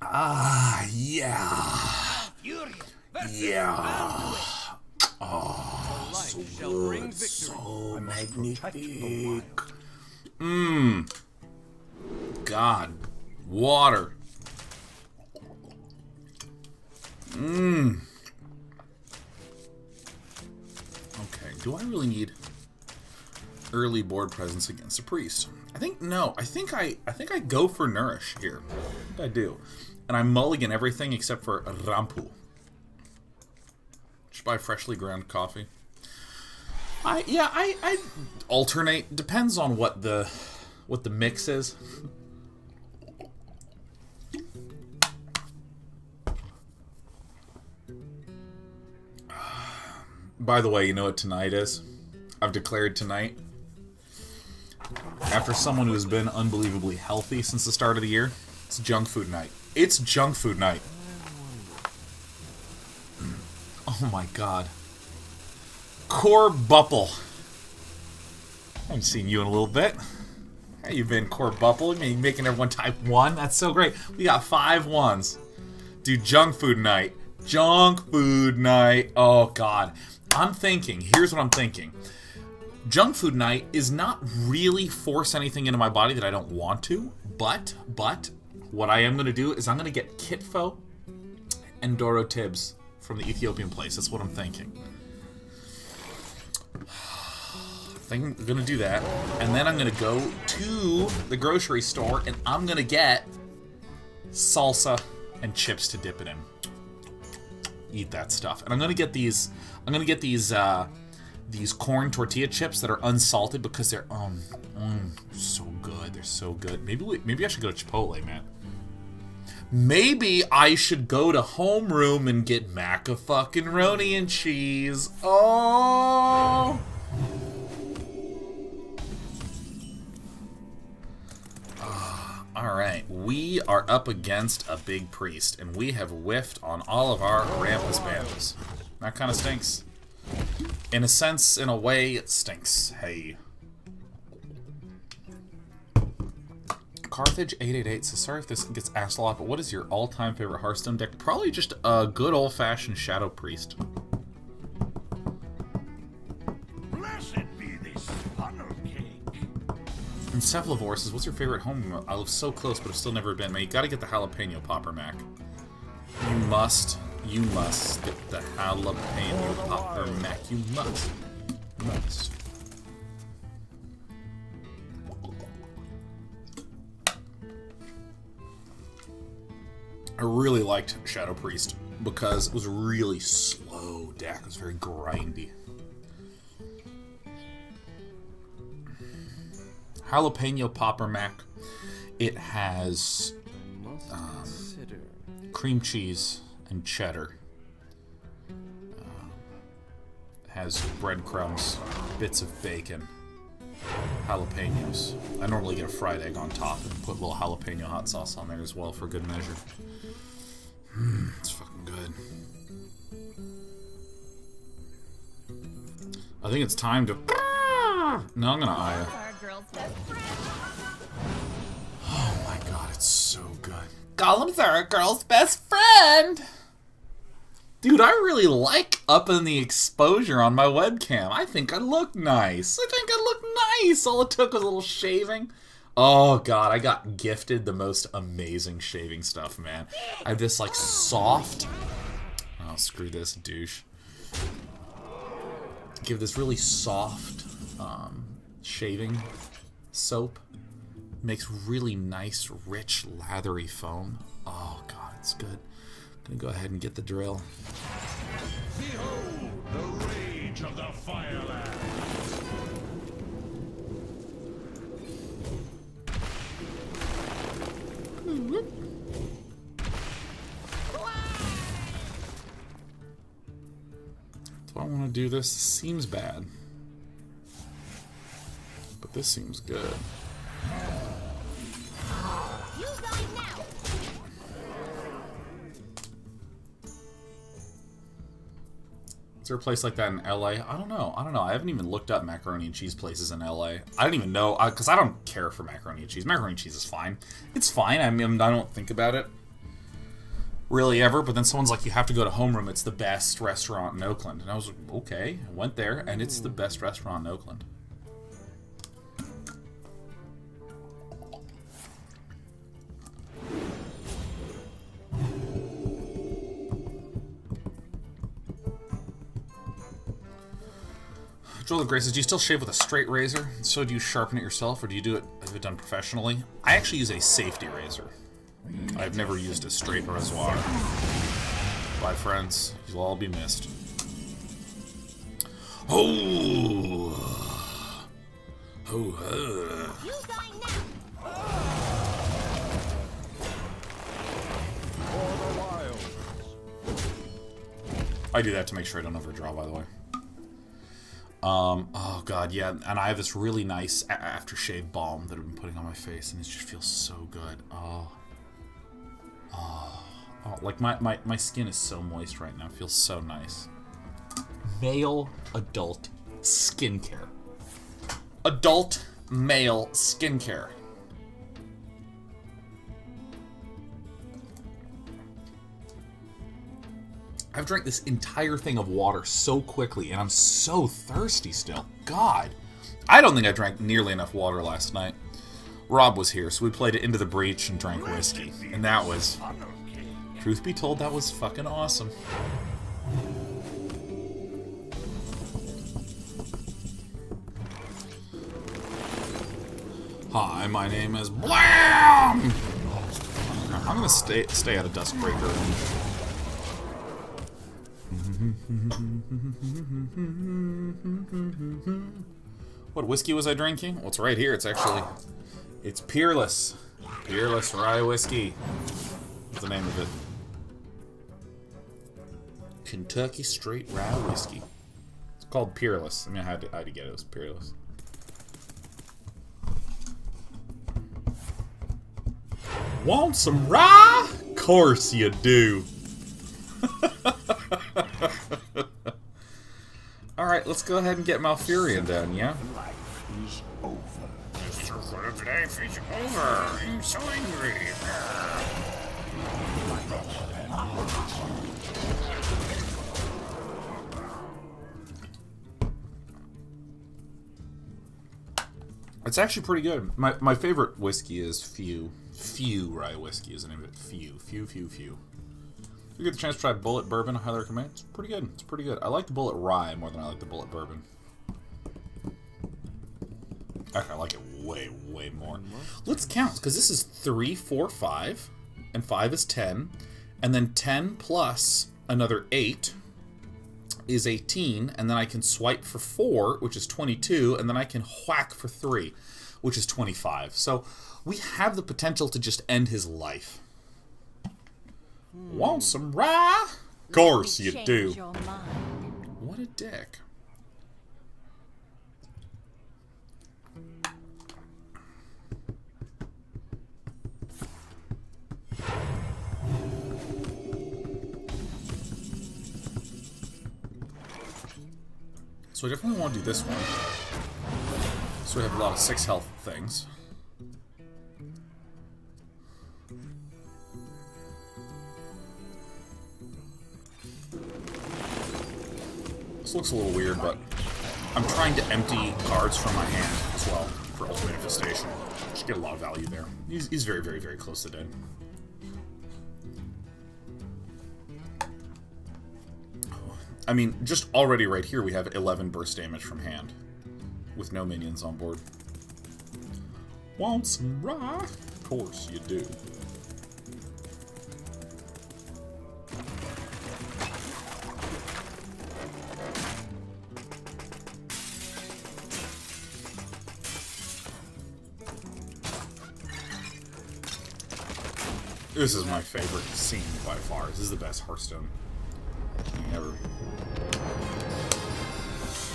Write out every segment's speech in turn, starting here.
Ah, yeah. Yeah. Oh, so good. So magnifique. Mmm. God. Water. Mmm. Okay, do I really need early board presence against a priest? I think no. I think I go for nourish here. I think I do. And I mulligan everything except for Rampu. Just buy freshly ground coffee. I alternate. Depends on what the mix is. By the way, you know what tonight is? I've declared tonight. After someone who has been unbelievably healthy since the start of the year, it's junk food night. It's junk food night. Oh my god. Core Bupple. I haven't seen you in a little bit. How you been, Core Bupple? You making everyone type 1? That's so great. We got 5 1s. Dude, junk food night. Junk food night. Oh god. I'm thinking, here's what I'm thinking. Junk food night is not really force anything into my body that I don't want to, but what I am going to do is I'm going to get Kitfo and Doro Tibbs from the Ethiopian place. That's what I'm thinking. I think I'm going to do that, and then I'm going to go to the grocery store and I'm going to get salsa and chips to dip it in. Eat that stuff. And I'm going to get these corn tortilla chips that are unsalted because they're so good. They're so good. Maybe I should go to Chipotle, man. Maybe I should go to Homeroom and get maca-fucking-roni and cheese. Oh! Alright, we are up against a big priest, and we have whiffed on all of our Rampus Bandits. That kind of stinks. In a sense, in a way, it stinks. Hey. Carthage 888 says, sorry if this gets asked a lot, but what is your all-time favorite Hearthstone deck? Probably just a good old-fashioned Shadow Priest. Blessed be this funnel cake. And Cephalivore says, what's your favorite home? I live so close, but I've still never been. Man, you gotta get the jalapeno popper, Mac. You must get the jalapeno popper, Mac. You must. I really liked Shadow Priest because it was a really slow deck. It was very grindy. Jalapeno Popper Mac. It has cream cheese and cheddar. It has breadcrumbs, bits of bacon, jalapenos. I normally get a fried egg on top and put a little jalapeno hot sauce on there as well for good measure. It's fucking good. I think it's time to... No, I'm gonna Aya. Oh my god, it's so good. Golems are a girl's best friend! Dude, I really like upping the exposure on my webcam. I think I look nice. All it took was a little shaving. Oh god, I got gifted the most amazing shaving stuff, man. I have this like soft... Oh, screw this douche. Give this really soft shaving soap. Makes really nice, rich, lathery foam. Oh god, it's good. I'm gonna go ahead and get the drill. Behold the rage of the Fireland. Do I want to do this? Seems bad. But this seems good. Is there a place like that in LA? I don't know. I haven't even looked up macaroni and cheese places in LA. I don't even know, because I don't care for macaroni and cheese. Macaroni and cheese is fine. It's fine. I mean, I don't think about it. really ever, but then someone's like, you have to go to Homeroom, it's the best restaurant in Oakland. And I was like, okay. I went there, and it's the best restaurant in Oakland. Joel Graces, do you still shave with a straight razor? So do you sharpen it yourself, or do you do it, have it done professionally? I actually use a safety razor. I've never used a straight rasoir. Bye, friends. You'll all be missed. Oh! Oh, I do that to make sure I don't overdraw, by the way. Oh god, yeah, and I have this really nice aftershave balm that I've been putting on my face, and it just feels so good. Like my skin is so moist right now. It feels so nice. Male adult skincare. Adult male skincare. I've drank this entire thing of water so quickly, and I'm so thirsty still. God. I don't think I drank nearly enough water last night. Rob was here, so we played it Into the Breach and drank whiskey. And that was... Truth be told, that was fucking awesome. Hi, my name is Blam! I'm gonna stay out of Duskbreaker. What whiskey was I drinking? Well, it's right here. It's actually... It's Peerless. Peerless Rye Whiskey. What's the name of it? Kentucky Straight Rye Whiskey. It's called Peerless. I mean, I had to get it. It was Peerless. Want some rye? Course you do. Alright, let's go ahead and get Malfurion done, yeah? Life is over. The circle of life is over. I'm so angry. It's actually pretty good. My favorite whiskey is Few. Few Rye Whiskey is the name of it. Few. If you get the chance to try Bullet Bourbon, I highly recommend it. It's pretty good. It's pretty good. I like the Bullet Rye more than I like the Bullet Bourbon. Actually, I like it way, way more. Let's count, because this is 3, 4, 5, and 5 is 10, and then 10 plus another 8 is 18, and then I can swipe for 4, which is 22, and then I can whack for 3, which is 25. So we have the potential to just end his life. Want some rye? Of course you do. What a dick. So I definitely want to do this one. So we have a lot of 6 health things. This looks a little weird, but I'm trying to empty cards from my hand as well for Ultimate Infestation. Just get a lot of value there. He's very, very, very close to dead. I mean, just already right here we have 11 burst damage from hand with no minions on board. Want some rye? Of course you do. This is my favorite scene by far. This is the best Hearthstone ever.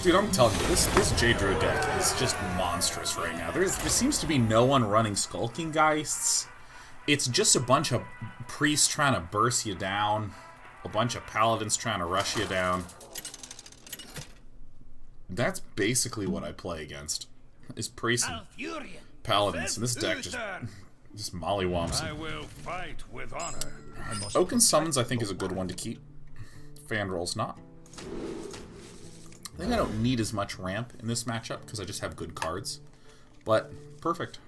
Dude, I'm telling you, this Jade Druid deck is just monstrous right now. There seems to be no one running Skulking Geists. It's just a bunch of priests trying to burst you down. A bunch of paladins trying to rush you down. That's basically what I play against. Is priests and paladins. And this deck just Just mollywomps. I will fight with honor. Oaken Summons, I think, is a good one to keep. Fan Roll's not. I think I don't need as much ramp in this matchup because I just have good cards. But, perfect.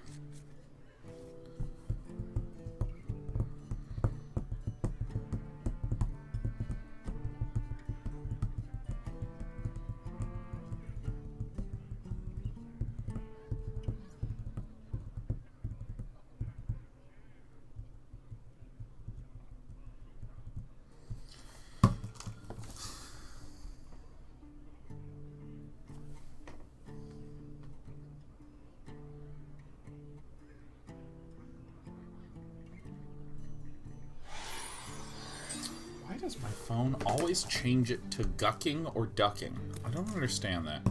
Why does my phone always change it to gucking or ducking? I don't understand that.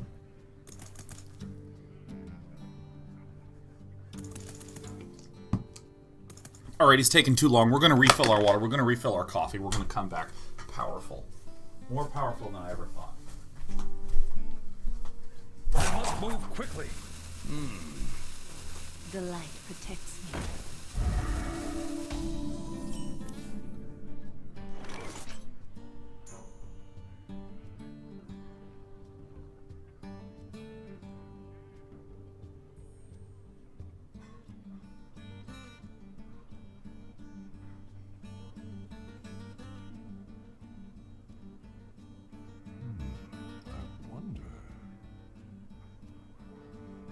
Alright, he's taking too long. We're going to refill our water. We're going to refill our coffee. We're going to come back powerful. More powerful than I ever thought. I must move quickly. The light protects me.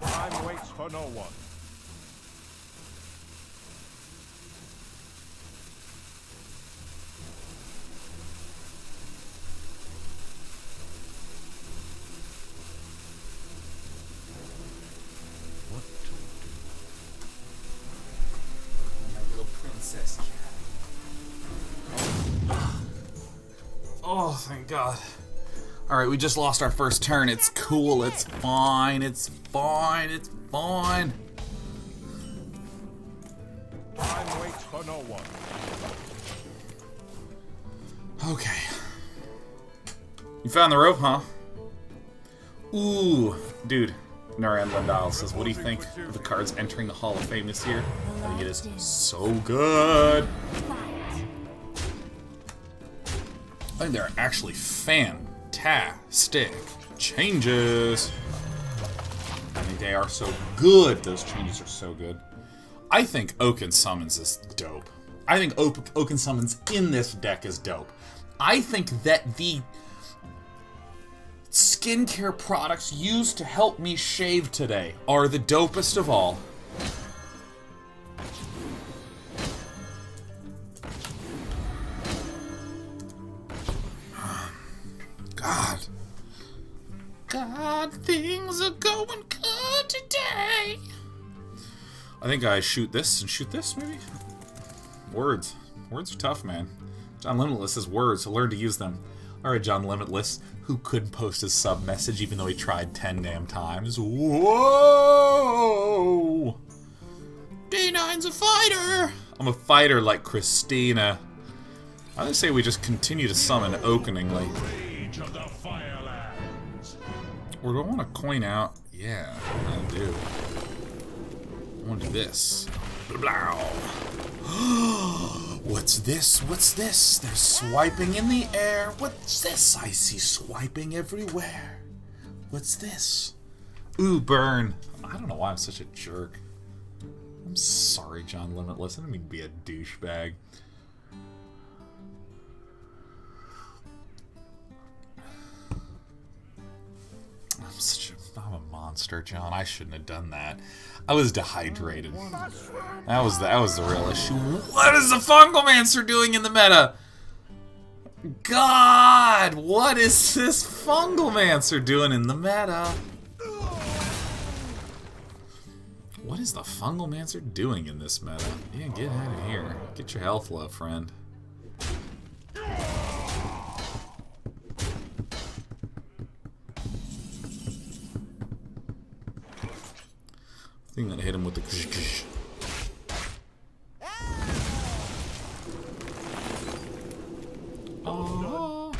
Time waits for no one. What to do? My little princess cat. Oh, thank God. Alright, we just lost our first turn. It's cool. It's fine. It's fine. It's fine. Time waits for no one. Okay. You found the rope, huh? Ooh. Dude, Naran Landal says, what do you think of the cards entering the Hall of Fame this year? I think it is so good. I think they're actually fantastic changes. I think they are so good. Those changes are so good. I think Oaken Summons is dope. I think Oaken Summons in this deck is dope. I think that the skincare products used to help me shave today are the dopest of all. God, things are going good today. I think I shoot this and shoot this, maybe? Words. Words are tough, man. John Limitless says words, so learn to use them. Alright, John Limitless, who couldn't post his sub message even though he tried 10 damn times. Whoa! D9's a fighter! I'm a fighter like Christina. I would say we just continue to summon openingly. Rage of the Firelands. Or do I want to coin out? Yeah, I do. I want to do this. Blah. What's this? What's this? They're swiping in the air. What's this? I see swiping everywhere. What's this? Ooh, burn. I don't know why I'm such a jerk. I'm sorry, John Limitless. I didn't mean to be a douchebag. I'm a monster, John. I shouldn't have done that. I was dehydrated. That was the real issue. What is the Fungalmancer doing in the meta? God, what is this Fungalmancer doing in the meta? What is the Fungalmancer doing in this meta? Yeah, get out of here. Get your health low, friend. Thing that hit him with the ksh ksh. Oh.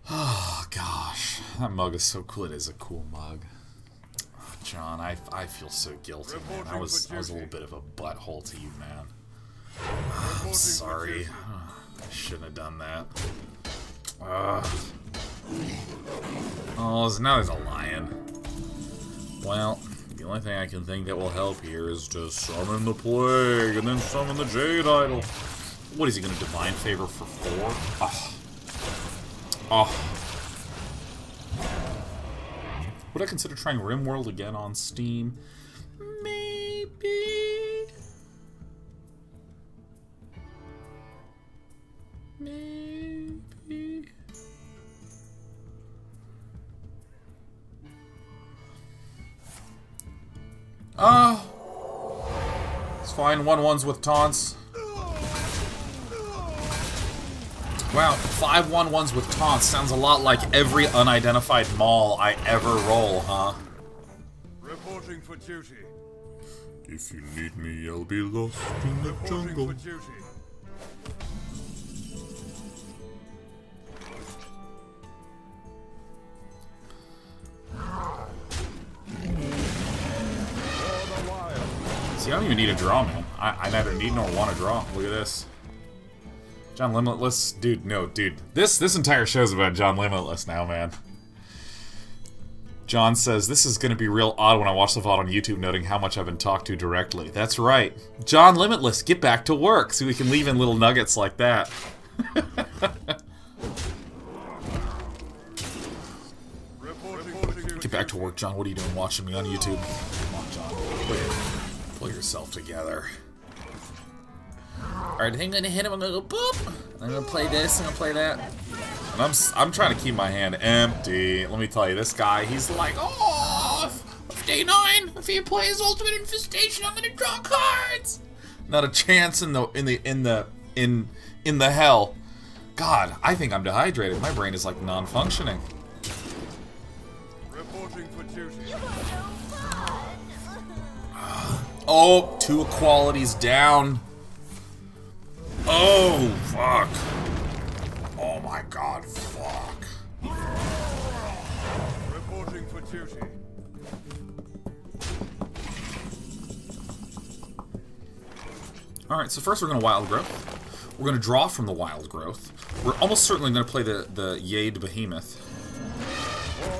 Oh God. That mug is so cool. It is a cool mug. Oh, John, I feel so guilty, man. I was a little bit of a butthole to you, man. I'm sorry. I shouldn't have done that. Oh, so now there's a lion. Well, the only thing I can think that will help here is to summon the plague and then summon the Jade Idol. What is he going to divine favor for 4? Oh. Would I consider trying RimWorld again on Steam? Maybe. Maybe. It's fine. 1/1s with taunts. Wow, 5 1/1s with taunts sounds a lot like every unidentified maul I ever roll, huh? Reporting for duty. If you need me, I'll be lost in the jungle. For duty. See, I don't even need a draw, man. I neither need nor want to draw. Look at this. John Limitless, dude, no, dude. This entire show's about John Limitless now, man. John says, this is going to be real odd when I watch the VOD on YouTube, noting how much I've been talked to directly. That's right. John Limitless, get back to work so we can leave in little nuggets like that. Get back to work, John. What are you doing watching me on YouTube? Come on, John. Pull yourself together. Alright, I think I'm gonna hit him. I'm gonna go boop. I'm gonna play this. I'm gonna play that. And I'm trying to keep my hand empty. Let me tell you, this guy, he's like, oh, day 9. If he plays Ultimate Infestation, I'm gonna draw cards. Not a chance in the hell. God, I think I'm dehydrated. My brain is like non-functioning. Reporting for duty. Oh, 2 equalities down. Oh, fuck. Oh my god, fuck. Reporting for duty. Alright, so first we're going to Wild Growth. We're going to draw from the Wild Growth. We're almost certainly going to play the Yade Behemoth.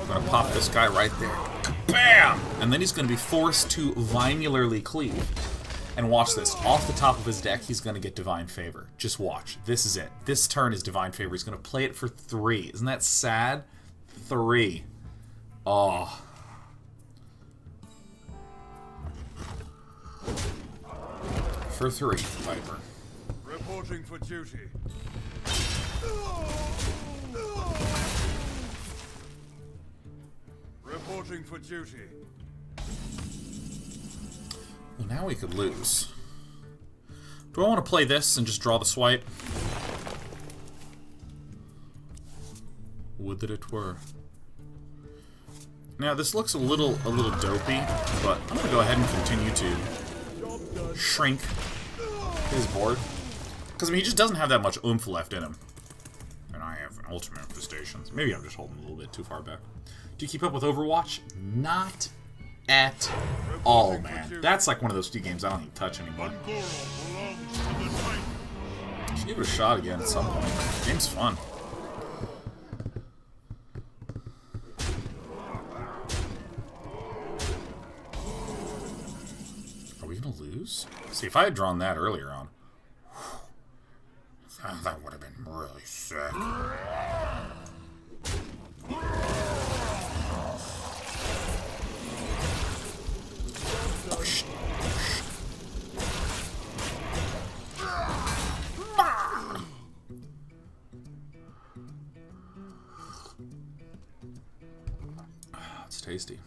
I'm going to pop this guy right there. Bam! And then he's going to be forced to vinularly cleave. And watch this. Off the top of his deck, he's going to get Divine Favor. Just watch. This is it. This turn is Divine Favor. He's going to play it for 3. Isn't that sad? 3. Oh. For 3, Viper. Reporting for duty. Reporting for duty. Well, now we could lose. Do I want to play this and just draw the swipe? Would that it were. Now, this looks a little dopey, but I'm going to go ahead and continue to shrink his board. Because, I mean, he just doesn't have that much oomph left in him. And I have Ultimate Infestations. Maybe I'm just holding a little bit too far back. Do you keep up with Overwatch? Not at all, man. That's like one of those 2 games I don't even touch anymore. Should give it a shot again at some point. The game's fun. Are we gonna lose? See, if I had drawn that earlier on, that would have been really sick. Oh, shit. It's tasty.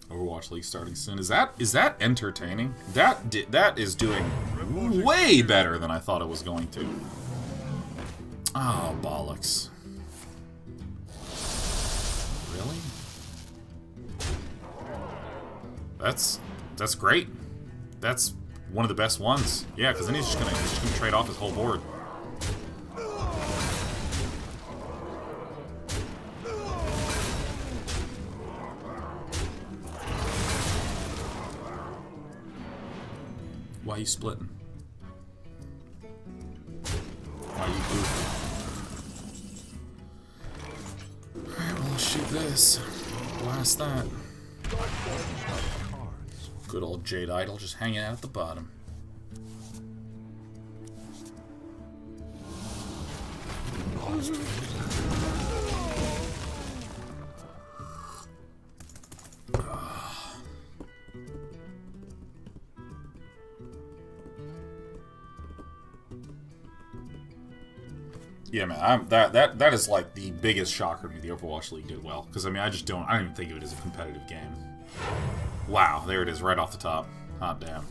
Overwatch League starting soon. Is that entertaining? That is doing way better than I thought it was going to. Oh, bollocks. Really? That's great. That's one of the best ones. Yeah, because then he's just gonna trade off his whole board. Why you splitting? Why you goofing? Alright, well, let's shoot this. Blast that. Good old Jade Idol just hanging out at the bottom. Yeah, man, that is like the biggest shocker to me. The Overwatch League did well, because I mean, I don't even think of it as a competitive game. Wow, there it is, right off the top. Hot damn.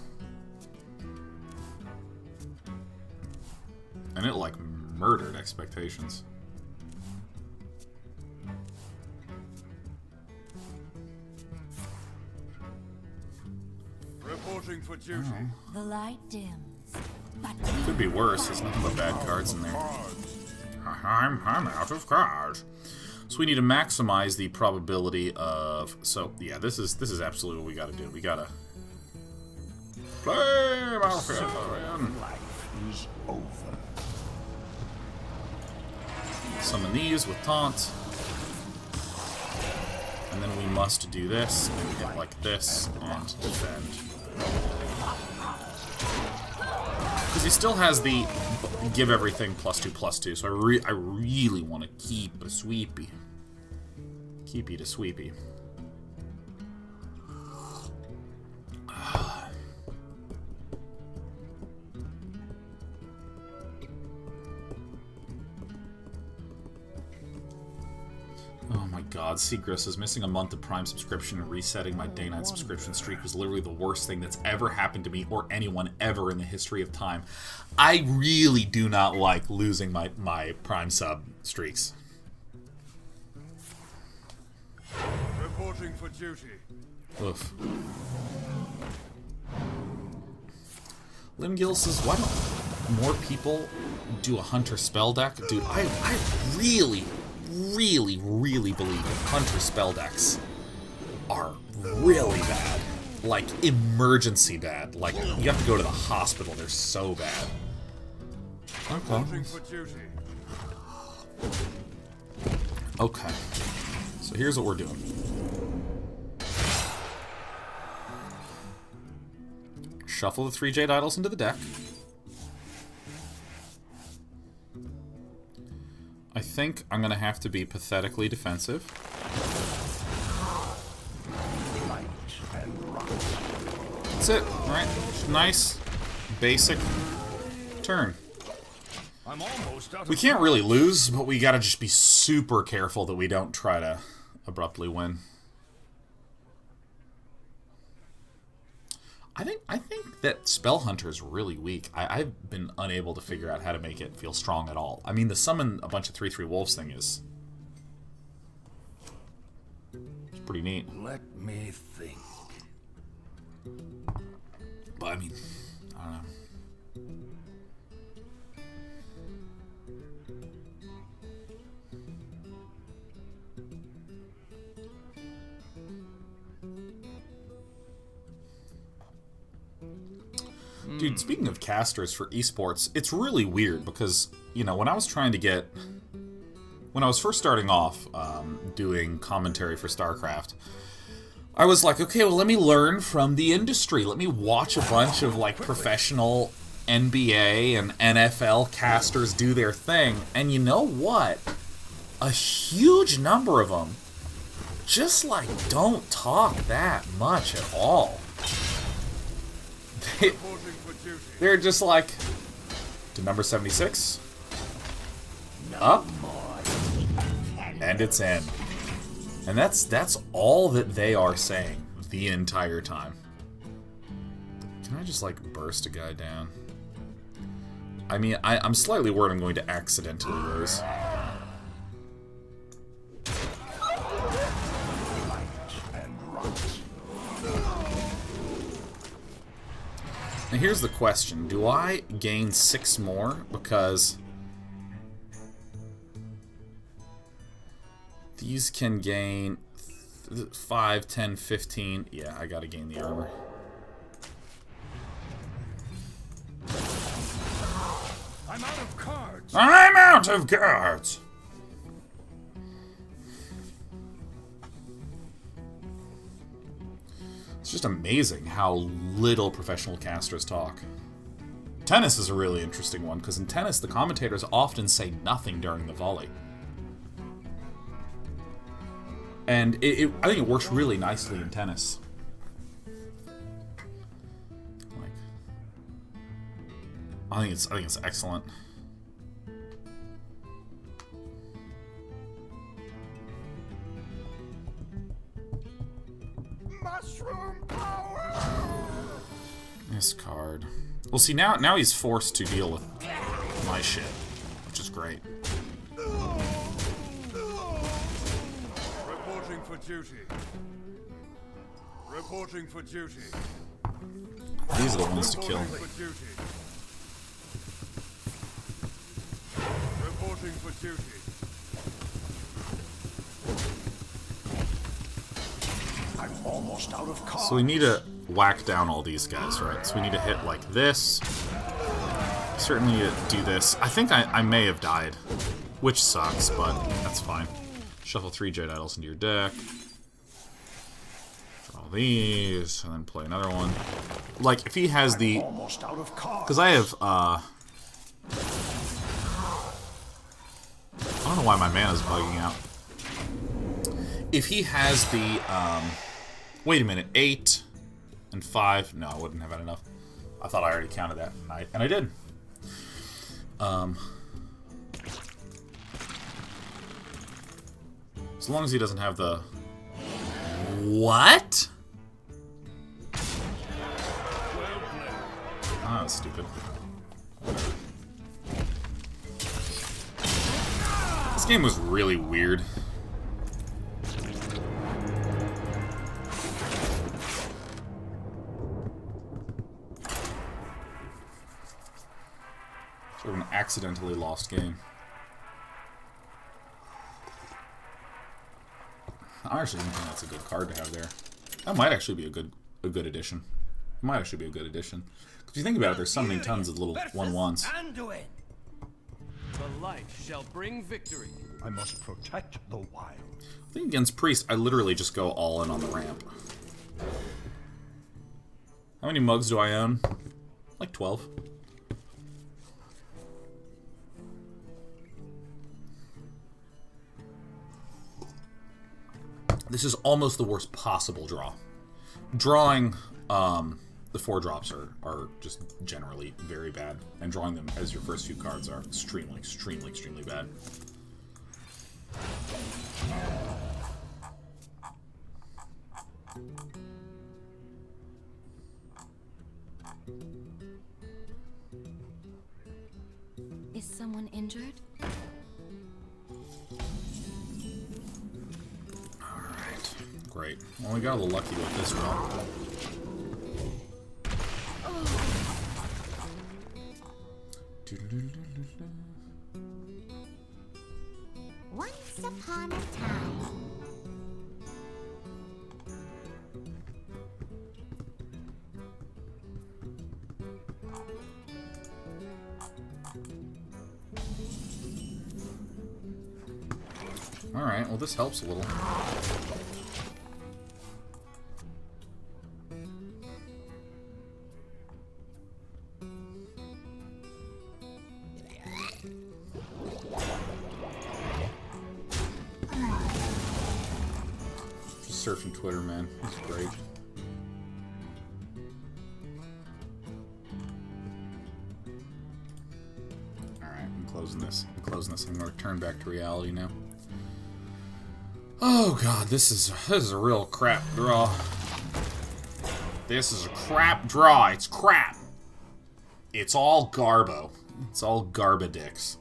And it like murdered expectations. Reporting for duty. The light dims, but Could be worse. There's nothing but bad cards in there. I'm out of cards. So we need to maximize the probability of. So yeah, this is absolutely what we got to do. We gotta play Battlefield. Life is over. Summon these with taunt, and then we must do this and hit like this and defend. Because he still has the give everything +2/+2, so I really want to keep a sweepy. Keep it a sweepy. Oh my god, Seagrass is missing a month of Prime subscription and resetting my day 9 subscription streak was literally the worst thing that's ever happened to me or anyone ever in the history of time. I really do not like losing my Prime sub streaks. Reporting for duty. Oof. Limgil says, why don't more people do a Hunter spell deck? Dude, I really believe Hunter spell decks are really bad. Like, emergency bad. Like, you have to go to the hospital. They're so bad. Okay. Reporting for duty. Okay. So here's what we're doing. Shuffle the 3 Jade Idols into the deck. I think I'm going to have to be pathetically defensive. That's it. Alright. Nice, basic turn. I'm almost out of We can't really lose, but we gotta just be super careful that we don't try to abruptly win. I think that Spell Hunter is really weak. I've been unable to figure out how to make it feel strong at all. I mean, the summon a bunch of 3/3 wolves thing is it's pretty neat. Let me think. But I mean, I don't know. Dude, speaking of casters for esports, it's really weird because, you know, when I was first starting off doing commentary for StarCraft, I was like, okay, well, let me learn from the industry. Let me watch a bunch of, like, professional NBA and NFL casters do their thing. And you know what? A huge number of them just, like, don't talk that much at all. They're just like, to number 76, up, and it's in. And that's all that they are saying the entire time. Can I just, like, burst a guy down? I mean, I'm slightly worried I'm going to accidentally lose. Now here's the question. Do I gain 6 more? Because these can gain 5, 10, 15. Yeah, I gotta gain the armor. I'm out of cards! It's just amazing how little professional casters talk. Tennis is a really interesting one, because in tennis, the commentators often say nothing during the volley. And I think it works really nicely in tennis. Like, I think it's excellent. Mushroom power! This card. Well, see, now he's forced to deal with my shit, which is great. Reporting for duty. Reporting for duty. These are the ones to kill. Reporting for duty. Reporting for duty. I'm almost out of cards. So we need to whack down all these guys, right? So we need to hit like this. Certainly need to do this. I think I may have died, which sucks, but that's fine. Shuffle 3 Jade Idols into your deck. Draw these, and then play another one. Like, if he has the... Almost out of cards. Because I have, I don't know why my mana's bugging out. If he has the, wait a minute, 8 and 5. No, I wouldn't have had enough. I thought I already counted that, and I did. As long as he doesn't have the... What? Ah, that's stupid. This game was really weird. Sort of an accidentally lost game. I actually think that's a good card to have there. That might actually be a good addition. It might actually be a good addition. Because if you think about it, there's summoning tons of little 1/1s. Anduin. The light shall bring victory. I must protect the wild. I think against Priest, I literally just go all in on the ramp. How many mugs do I own? Like 12. This is almost the worst possible draw. Drawing the 4-drops are just generally very bad, and drawing them as your first few cards are extremely, extremely, extremely bad. Is someone injured? Alright, great. Well, we got a little lucky with this draw. Once upon a time. Alright, well this helps a little. Just surfing Twitter, man. It's great. Alright, I'm closing this. I'm gonna return back to reality now. Oh god, this is a real crap draw. This is a crap draw. It's crap. It's all garbo. It's all garbadicks.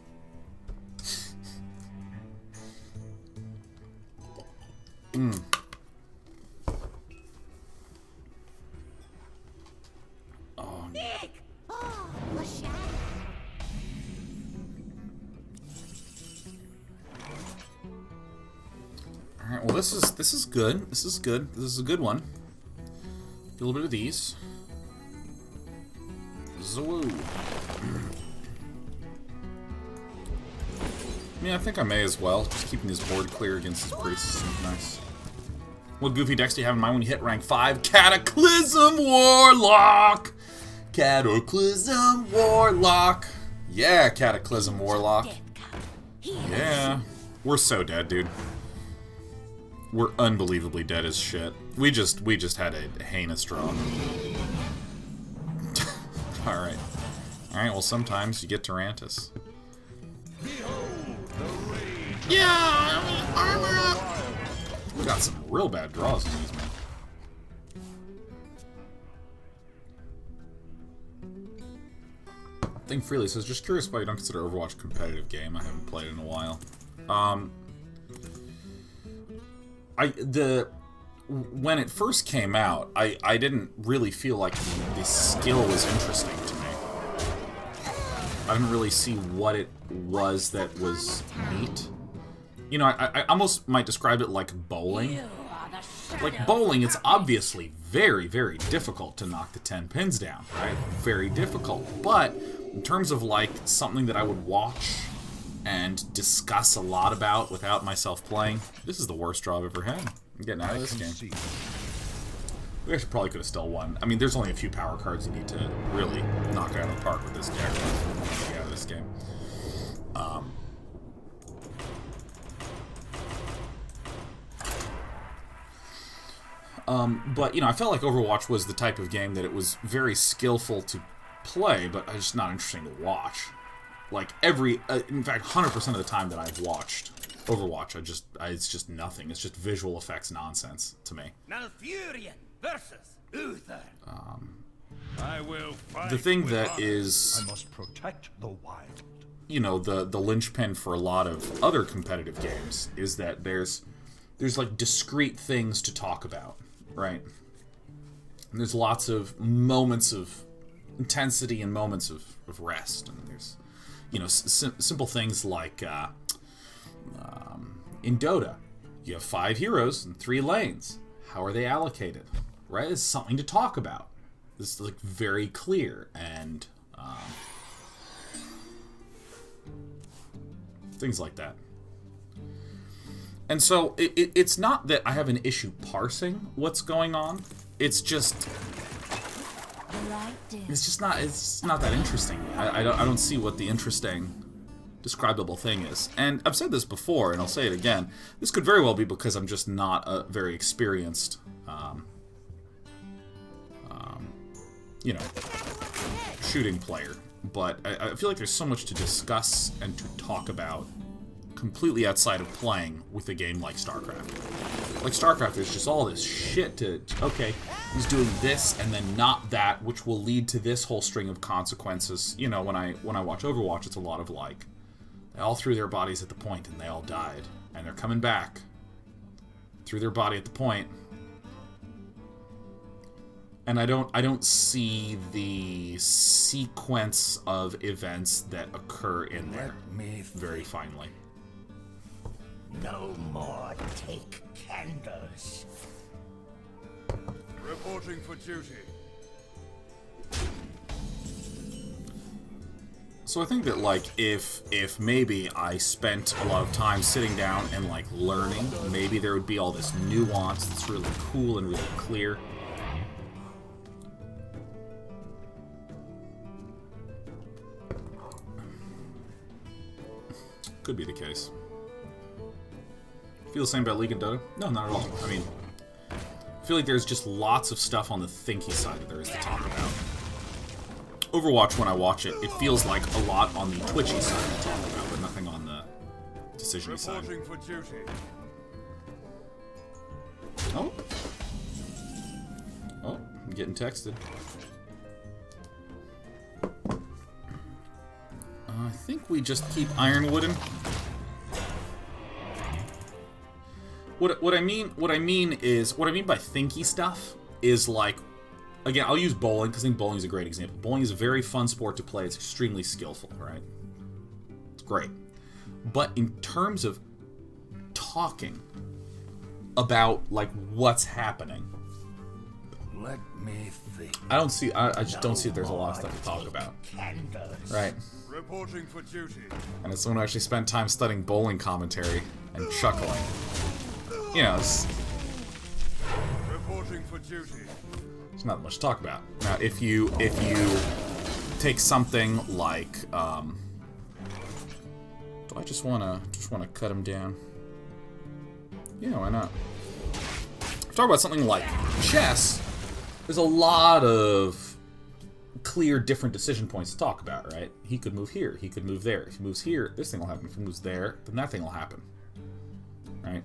Oh. Oh, a shadow. Alright, well this is good. This is good. This is a good one. A little bit of these. Zwoo. Yeah, I think I may as well. Just keeping his board clear against his priests seems nice. What goofy decks do you have in mind when you hit rank 5? Cataclysm Warlock! Cataclysm Warlock! Yeah, Cataclysm Warlock. Yeah. We're so dead, dude. We're unbelievably dead as shit. We just had a heinous draw. Alright. Alright, well sometimes you get Tarantus. Yeah! Armor up! We got some real bad draws in these, man. Think Freely says, just curious why you don't consider Overwatch a competitive game. I haven't played it in a while. When it first came out, I didn't really feel like the skill was interesting to me. I didn't really see what it was that was neat. You know, I almost might describe it like bowling. Like bowling, it's obviously very, very difficult to knock the 10 pins down, right? Very difficult. But in terms of like something that I would watch and discuss a lot about without myself playing, this is the worst draw I've ever had. I'm getting out of this game. We actually probably could have still won. I mean, there's only a few power cards you need to really knock out of the park with this deck to get out of this game. But, you know, I felt like Overwatch was the type of game that it was very skillful to play, but it's just not interesting to watch. Like, in fact, 100% of the time that I've watched Overwatch, it's just nothing. It's just visual effects nonsense to me. Malfurion versus Uther. I will fight. The thing with that honor. is, I must protect the wild. you know, the linchpin for a lot of other competitive games is that there's like discrete things to talk about, right? And there's lots of moments of intensity and moments of rest, and there's, you know, simple things like in Dota, you have 5 heroes and 3 lanes. How are they allocated? Right? It's something to talk about. This is like very clear, and things like that. And so it's not that I have an issue parsing what's going on. It's just not that interesting. I don't see what the interesting describable thing is. And I've said this before, and I'll say it again. This could very well be because I'm just not a very experienced, you know, shooting player. But I feel like there's so much to discuss and to talk about completely outside of playing with a game like StarCraft. Like StarCraft, there's just all this shit to, okay, he's doing this and then not that, which will lead to this whole string of consequences. You know, when I watch Overwatch, it's a lot of like, they all threw their bodies at the point and they all died. And they're coming back. Threw their body at the point. And I don't see the sequence of events that occur in there very finely. No more take candles. Reporting for duty. So I think that, like, if maybe I spent a lot of time sitting down and, like, learning, maybe there would be all this nuance that's really cool and really clear. Could be the case. Feel the same about League and Dota? No, not at all. I mean, I feel like there's just lots of stuff on the thinky side that there is to talk about. Overwatch, when I watch it, it feels like a lot on the twitchy side to talk about, but nothing on the decision side. Reporting for duty. Oh. Oh, I'm getting texted. I think we just keep ironwooding. What I mean by thinky stuff is like, again, I'll use bowling because I think bowling is a great example. Bowling is a very fun sport to play. It's extremely skillful, right? It's great. But in terms of talking about like what's happening, Let me think. I don't see. I just don't see that there's a lot of stuff to talk about. Right. Reporting for duty. And as someone who actually spent time studying bowling commentary and chuckling, you know, Reporting for duty. there's not much to talk about. Now, if you take something like, do I just wanna cut him down? Yeah, why not? Talk about something like chess. There's a lot of clear, different decision points to talk about, right? He could move here. He could move there. If he moves here, this thing will happen. If he moves there, then that thing will happen, right?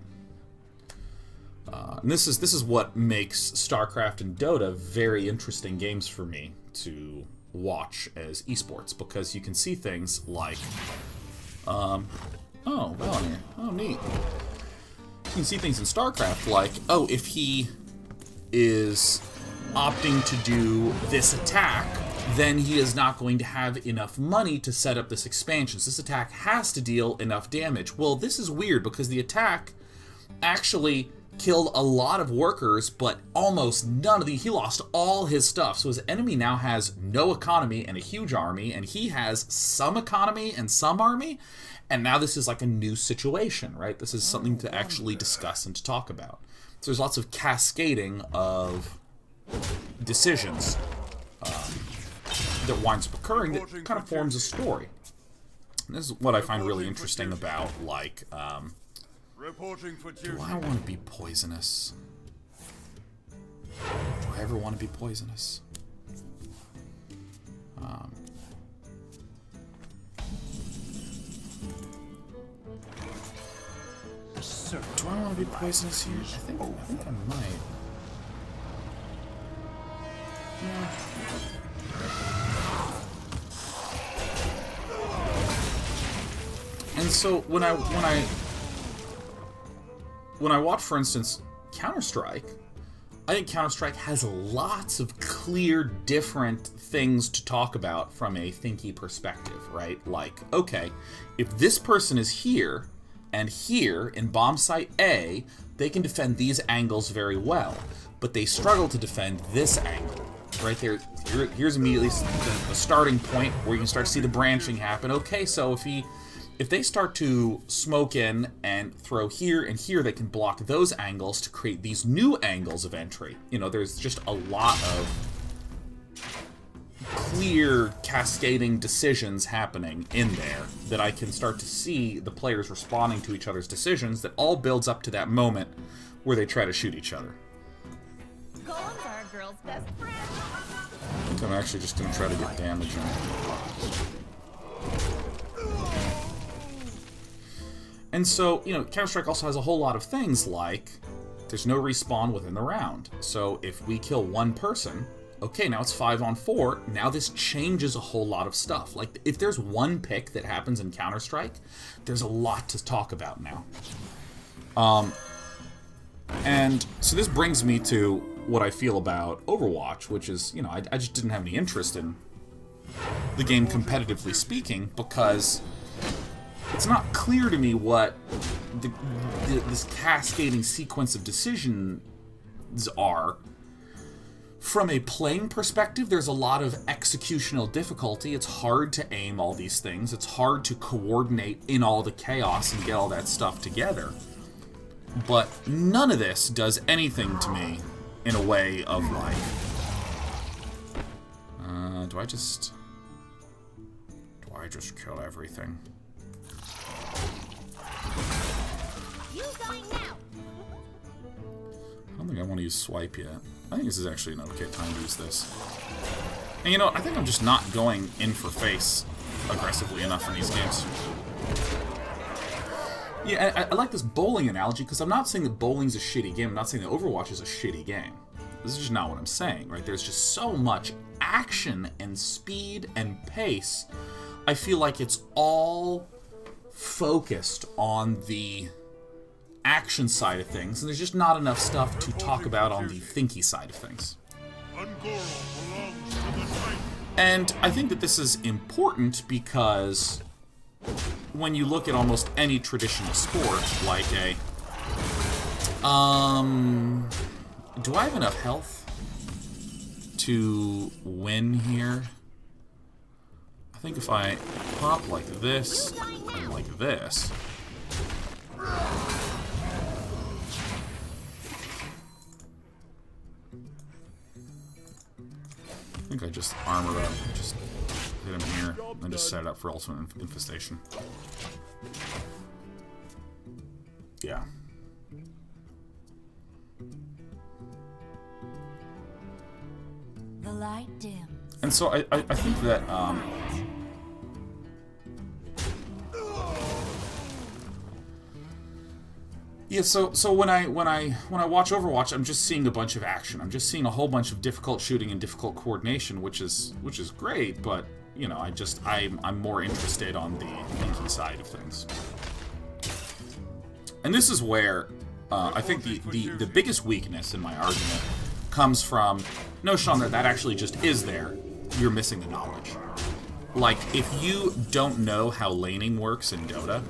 And this is what makes StarCraft and Dota very interesting games for me to watch as esports, because you can see things like, oh, Valor, oh, neat. You can see things in StarCraft like, oh, if he is opting to do this attack, then he is not going to have enough money to set up this expansion. So this attack has to deal enough damage. Well, this is weird because the attack actually killed a lot of workers, but almost none of he lost all his stuff. So his enemy now has no economy and a huge army, and he has some economy and some army. And now this is like a new situation, right? This is something to actually discuss and to talk about. So there's lots of cascading of decisions that winds up occurring that kind of forms a story. And this is what I find really interesting about, like, Reporting for duty. do I want to be poisonous? Do I ever want to be poisonous? Do I want to be poisonous here? I think I might. And so when I watch, for instance, Counter-Strike, I think Counter-Strike has lots of clear, different things to talk about from a thinky perspective, right? Like, okay, if this person is here and here in bomb site A, they can defend these angles very well, but they struggle to defend this angle. Right there, here's immediately the starting point where you can start to see the branching happen. Okay, so if they start to smoke in and throw here and here, they can block those angles to create these new angles of entry. You know, there's just a lot of clear cascading decisions happening in there that I can start to see the players responding to each other's decisions that all builds up to that moment where they try to shoot each other. Golems are a girl's best friend. I think I'm actually just going to try to get damage on it. And so, you know, Counter-Strike also has a whole lot of things like there's no respawn within the round. So if we kill one person, okay, now it's 5-on-4. Now this changes a whole lot of stuff. Like, if there's one pick that happens in Counter-Strike, there's a lot to talk about now. And so this brings me to what I feel about Overwatch, which is, you know, I just didn't have any interest in the game competitively speaking, because it's not clear to me what this cascading sequence of decisions are. From a playing perspective, there's a lot of executional difficulty. It's hard to aim all these things. It's hard to coordinate in all the chaos and get all that stuff together. But none of this does anything to me in a way of like, do I just kill everything? You going now? I don't think I want to use swipe yet. I think this is actually an okay time to use this. And you know, I think I'm just not going in for face aggressively enough in these games. Yeah, I like this bowling analogy, because I'm not saying that bowling's a shitty game. I'm not saying that Overwatch is a shitty game. This is just not what I'm saying, right? There's just so much action and speed and pace. I feel like it's all focused on the action side of things, and there's just not enough stuff to talk about on the thinky side of things. And I think that this is important because when you look at almost any traditional sport, like a... do I have enough health? to win here. I think if I pop like this and like this. I think I just armor up, just hit him here, and just set it up for ultimate infestation. Yeah. The light dims. And so I think that yeah, so when I watch Overwatch, I'm just seeing a bunch of action. I'm just seeing a whole bunch of difficult shooting and difficult coordination, which is great, but you know, I'm more interested on the thinking side of things. And this is where I think the biggest weakness in my argument comes from, no, Sean, that actually just is there. You're missing the knowledge. Like, if you don't know how laning works in Dota,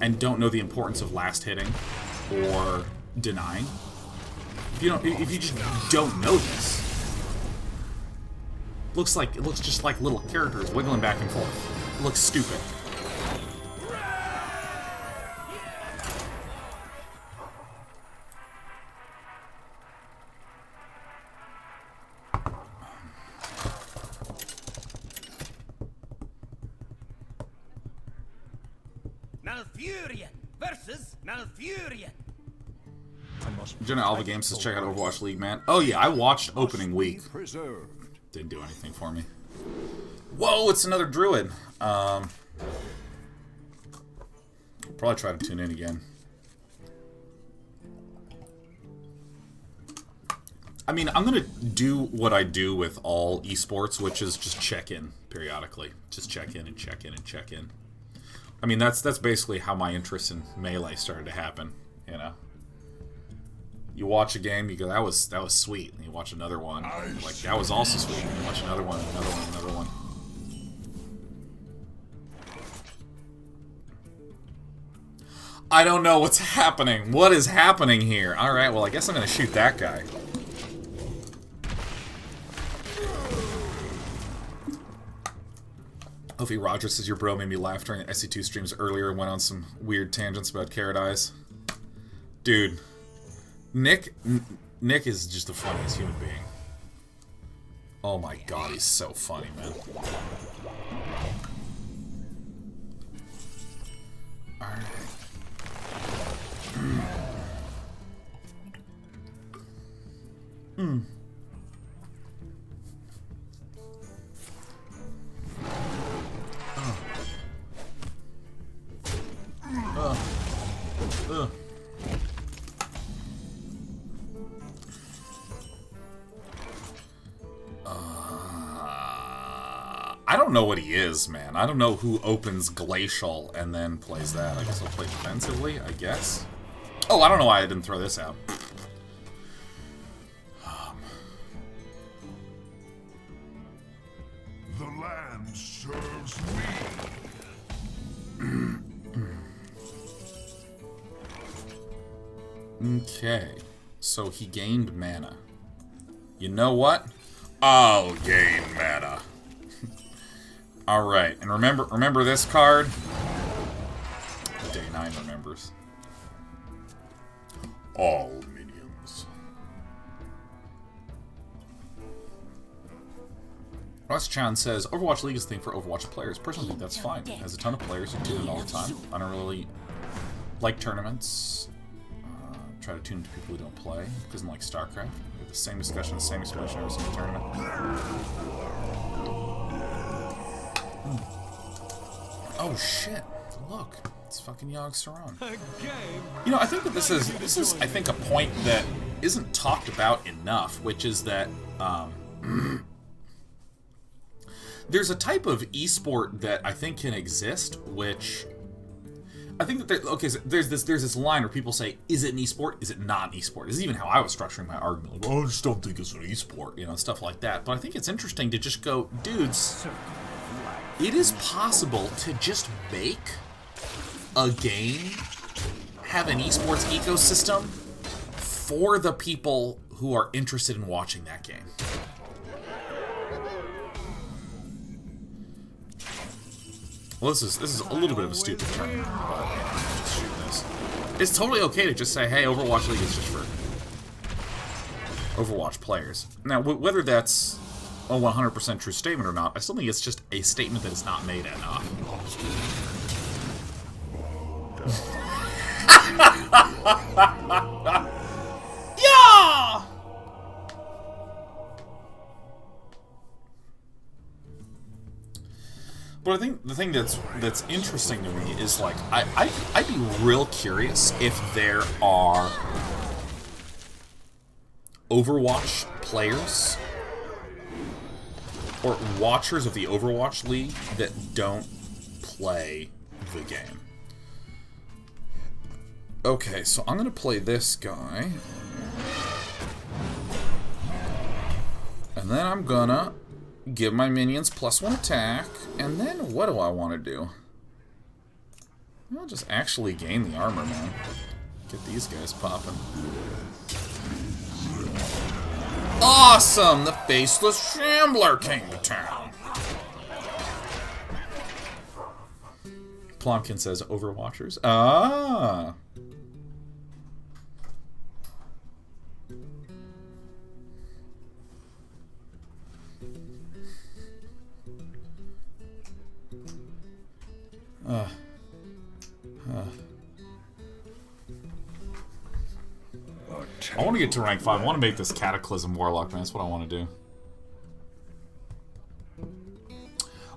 and don't know the importance of last hitting or denying, if you just don't know this, it looks just like little characters wiggling back and forth. It looks stupid. Malfurion versus Malfurion. Jenna Alva Games says check out Overwatch League, man. Oh yeah, I watched opening week. Didn't do anything for me. Whoa, it's another druid. Probably try to tune in again. I mean, I'm gonna do what I do with all esports, which is just check in periodically. Just check in and check in and check in. I mean, that's basically how my interest in Melee started to happen, you know. You watch a game, you go, that was sweet. And you watch another one, like, that was also sweet. And you watch another one, another one, another one. I don't know what's happening. What is happening here? Alright, well, I guess I'm gonna shoot that guy. Sophie Rogers says your bro made me laugh during SC2 streams earlier and went on some weird tangents about carrot eyes. Dude, Nick is just the funniest human being. Oh my god, he's so funny, man. Alright. I don't know what he is, man. I don't know who opens Glacial and then plays that. I guess I'll play defensively, I guess. Oh, I don't know why I didn't throw this out. The land serves me. Okay. So he gained mana. You know what? I'll gain mana. Alright, and remember this card? Day 9 remembers. All minions. Ross Chan says, Overwatch League is a thing for Overwatch players. Personally, I think that's fine. It has a ton of players who tune in all the time. I don't really like tournaments. Try to tune to people who don't play. Because like StarCraft, we have the same discussion, the same explanation every single tournament. Oh shit! Look, it's fucking Yogg Saron. You know, I think that this is I think a point that isn't talked about enough, which is that there's a type of esport that I think can exist, which I think that there's this line where people say, is it an esport? Is it not an esport? This is even how I was structuring my argument. Like, oh, I just don't think it's an esport, you know, stuff like that. But I think it's interesting to just go, dudes, it is possible to just make a game, have an esports ecosystem for the people who are interested in watching that game. Well, this is a little bit of a stupid term, but just shoot this. It's totally okay to just say, hey, Overwatch League is just for Overwatch players. Now, whether that's a 100% true statement or not, I still think it's just a statement that is not made enough. Yeah! But I think the thing that's interesting to me is, like, I'd be real curious if there are Overwatch players or watchers of the Overwatch League that don't play the game. Okay, so I'm gonna play this guy. And then I'm gonna give my minions +1 attack. And then what do I want to do? I'll just actually gain the armor, man. Get these guys popping. Awesome! The Faceless Shambler came to town. Plumpkin says Overwatchers. Ah! I want to get to rank 5. I want to make this Cataclysm Warlock, man. That's what I want to do.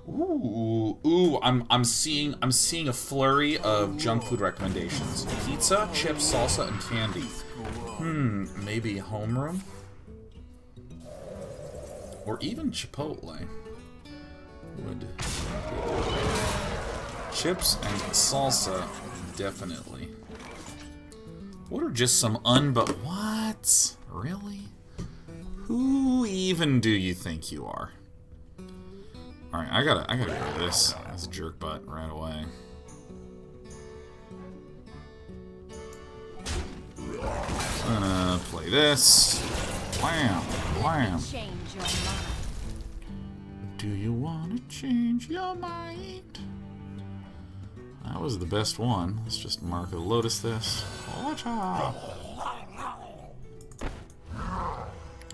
Ooh! I'm seeing a flurry of junk food recommendations: pizza, chips, salsa, and candy. Maybe homeroom, or even Chipotle. Would chips and salsa definitely. What are just some what? Really? Who even do you think you are? Alright, I gotta get rid of this jerk butt right away. I'm gonna play this. Wham! Wham! Do you wanna change your mind? That was the best one. Let's just mark a Lotus this.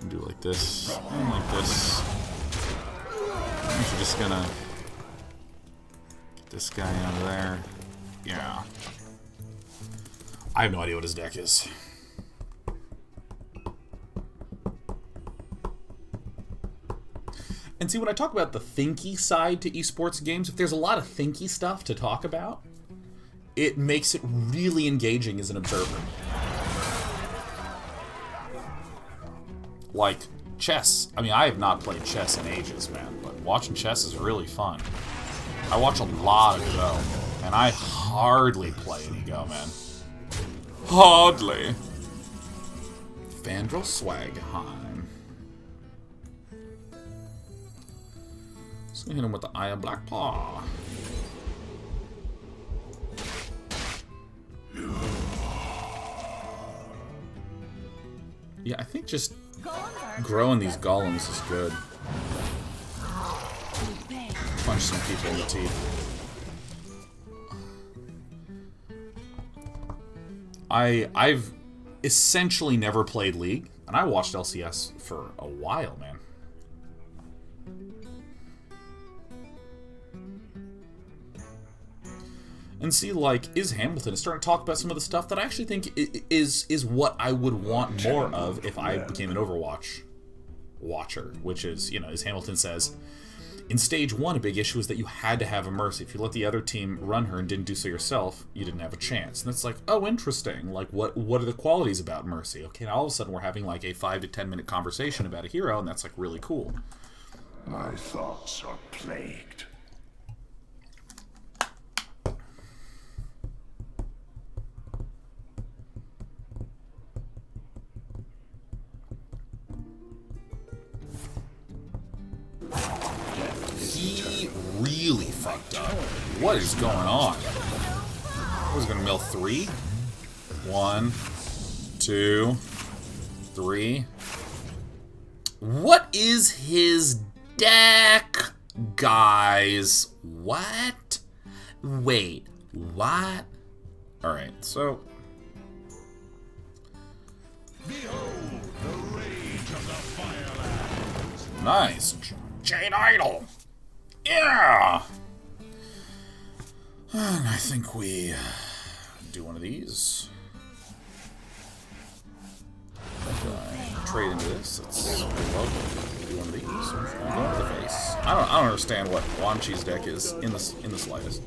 Do like this, and like this. I'm just gonna get this guy out of there. Yeah. I have no idea what his deck is. And see, when I talk about the thinky side to esports games, if there's a lot of thinky stuff to talk about, it makes it really engaging as an observer. Like chess. I mean, I have not played chess in ages, man, but watching chess is really fun. I watch a lot of Go, and I hardly play any Go, man. Hardly. Fandral Swagheim. Just gonna hit him with the Eye of Black Paw. Yeah, I think just growing these golems is good. Punch some people in the teeth. I've essentially never played League, and I watched LCS for a while, man. And see, like, is Hamilton starting to talk about some of the stuff that I actually think is what I would want more of if I became an Overwatch watcher, which is, you know, as Hamilton says, in Stage 1, a big issue is that you had to have a Mercy. If you let the other team run her and didn't do so yourself, you didn't have a chance. And it's like, oh, interesting. Like, what are the qualities about Mercy? Okay, now all of a sudden we're having, like, a 5 to 10 minute conversation about a hero, and that's, like, really cool. My thoughts are plagued. He really fucked up. What is going on? I was gonna mill 3. 1, 2, 3. What is his deck, guys? What? Wait, what? Alright, so... Behold the rage of the Firelands. Nice. Jade Idol. Yeah! And I think we do one of these. Trade into this. Let's do one of these. I'm going to the face. I don't understand what Wan Chi's deck is in the slightest.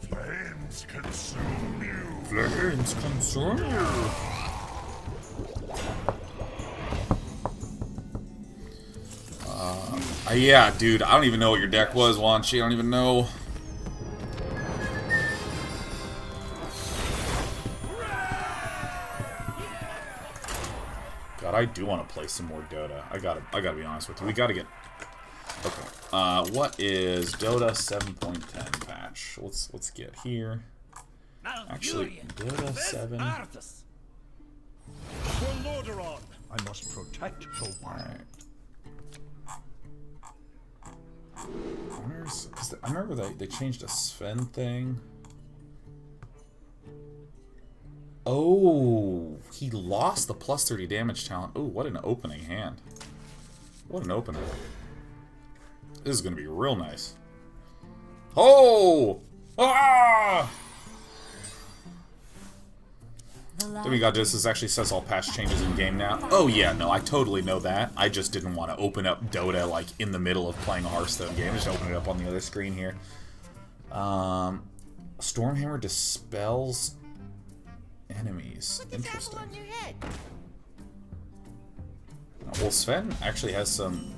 Flames consume you. Flames consume you. Yeah, dude, I don't even know what your deck was, Wan Chi. I don't even know. God, I do want to play some more Dota. I gotta be honest with you. We gotta get. Okay. What is Dota 7.10 patch? Let's get here. Actually, Dota 7. I must protect the wild. Alright. I remember they changed a Sven thing. Oh, he lost the plus 30 damage talent. Oh, what an opening hand. What an opener. This is going to be real nice. Oh! Ah! Demigod this actually says all patch changes in game now. Oh yeah, no, I totally know that. I just didn't want to open up Dota like in the middle of playing a Hearthstone game. Just open it up on the other screen here. Stormhammer dispels enemies. Interesting. Well, Sven actually has some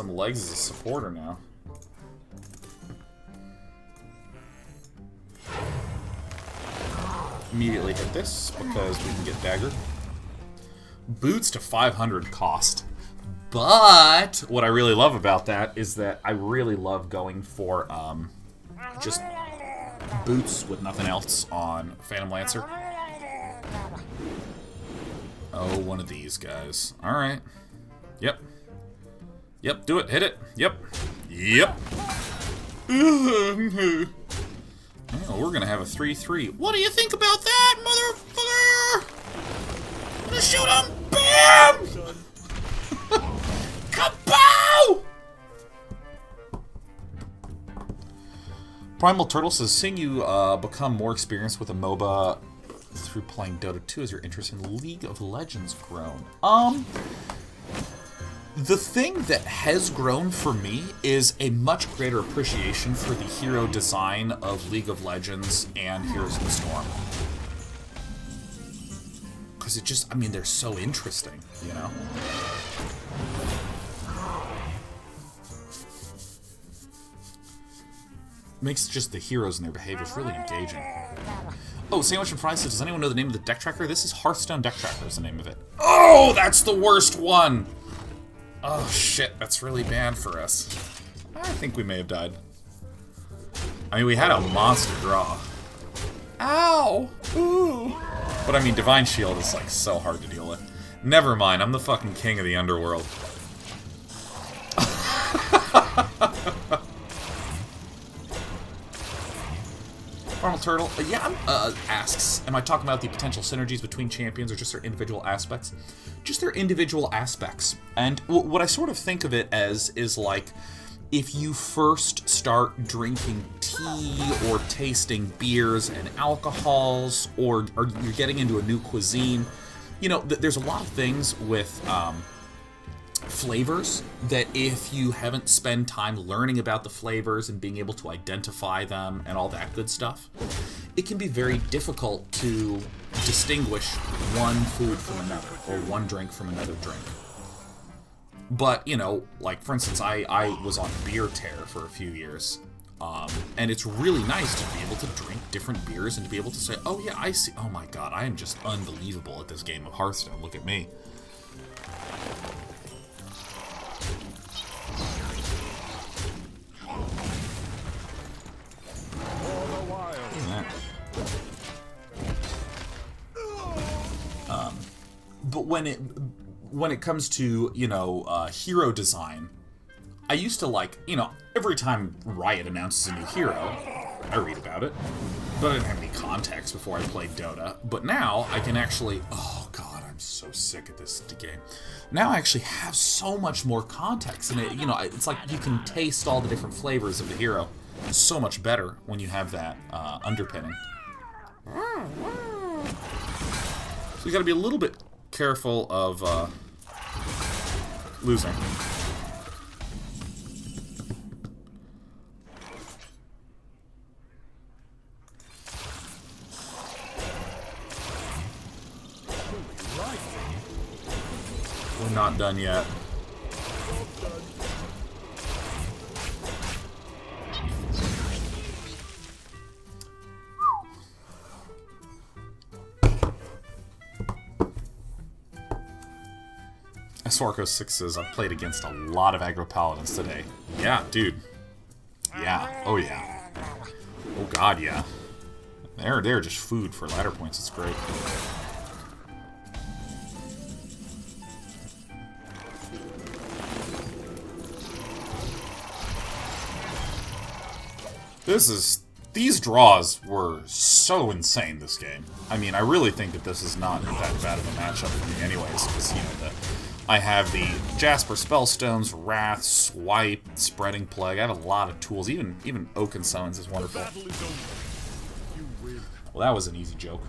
legs as a supporter now. Immediately hit this because we can get dagger. Boots to 500 cost. But what I really love about that is that I really love going for just boots with nothing else on Phantom Lancer. Oh, one of these guys. Alright. Yep. Yep, do it. Hit it. Yep. Yep. Oh, we're gonna have a 3-3. What do you think about that, motherfucker? I'm gonna shoot him! Bam! Kapow! Primal Turtle says, seeing you become more experienced with a MOBA through playing Dota 2 as your interest in League of Legends grown. The thing that has grown for me is a much greater appreciation for the hero design of League of Legends and Heroes of the Storm. Because it just, I mean, they're so interesting, you know? Makes just the heroes and their behaviors really engaging. Oh, Sandwich and Fries says, does anyone know the name of the deck tracker? This is Hearthstone Deck Tracker is the name of it. Oh, that's the worst one! Oh shit, that's really bad for us. I think we may have died. I mean, we had a monster draw. Ow! Ooh! But I mean, Divine Shield is like so hard to deal with. Never mind, I'm the fucking king of the underworld. Farmal Turtle, asks, am I talking about the potential synergies between champions or just their individual aspects? Just their individual aspects. And what I sort of think of it as is like, if you first start drinking tea or tasting beers and alcohols, or you're getting into a new cuisine, you know, there's a lot of things with flavors that if you haven't spent time learning about the flavors and being able to identify them and all that good stuff, it can be very difficult to distinguish one food from another or one drink from another drink. But, you know, like, for instance, I was on beer tear for a few years. And it's really nice to be able to drink different beers and to be able to say, oh yeah, I see. Oh my god, I am just unbelievable at this game of Hearthstone. Look at me. But when it comes to, you know, hero design, I used to like, you know, every time Riot announces a new hero, I read about it, but I didn't have any context before I played Dota. But now I can actually, oh god, I'm so sick at this game. Now I actually have so much more context, and it, you know, it's like you can taste all the different flavors of the hero. It's so much better when you have that underpinning. So you got to be a little bit careful of losing. We're not done yet. Swarko 6 says, I've played against a lot of aggro paladins today. Yeah, dude. Yeah. Oh, yeah. Oh, God, yeah. They're just food for ladder points. It's great. These draws were so insane this game. I mean, I really think that this is not that bad of a matchup for me anyways, because, you know, I have the Jasper Spellstones, Wrath, Swipe, Spreading Plague. I have a lot of tools. Even Oaken Summons is wonderful. Well, that was an easy joke.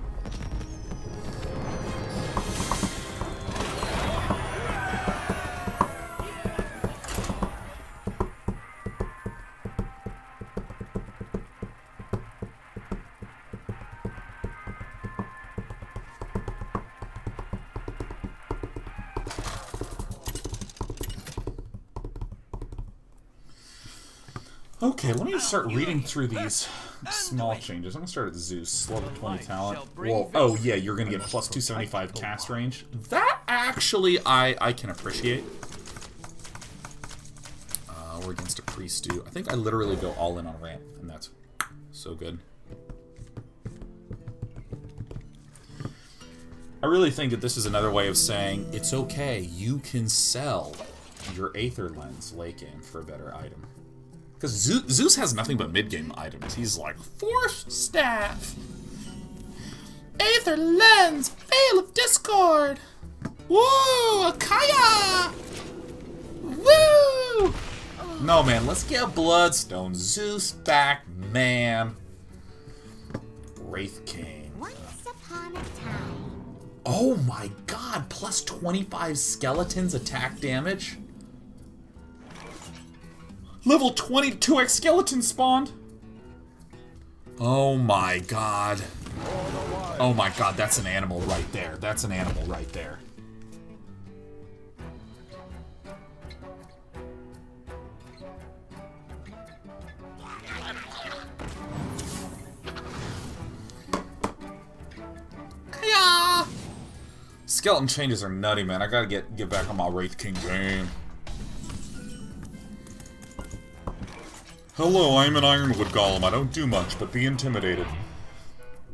Okay, let me start reading through these small changes. I'm going to start at Zeus. Level 20 talent. Well, oh yeah, you're going to get plus 275 cast range. That actually I can appreciate. We're against a priest too. I think I literally go all in on ramp, and that's so good. I really think that this is another way of saying, it's okay, you can sell your Aether Lens late game for a better item. Because Zeus has nothing but mid-game items. He's like, Force Staff! Aether Lens! Veil of Discord! Woo! Akaya! Woo! No, man, let's get Bloodstone. Zeus back, man. Wraith King. Once upon a time. Oh my god, plus 25 skeletons attack damage? Level 22x skeleton spawned? Oh my god. Oh my god, that's an animal right there. That's an animal right there. Hiya! Skeleton changes are nutty, man. I gotta get back on my Wraith King game. Hello, I'm an Ironwood Golem. I don't do much, but be intimidated.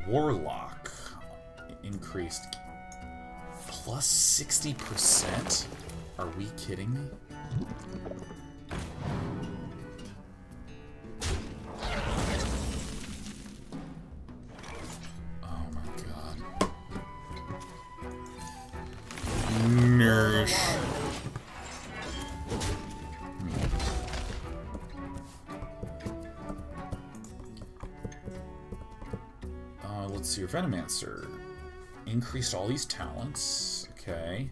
Warlock. Increased. Plus 60%? Are we kidding me? Oh my god. Nourish. Let's see your Venomancer. Increased all these talents. Okay.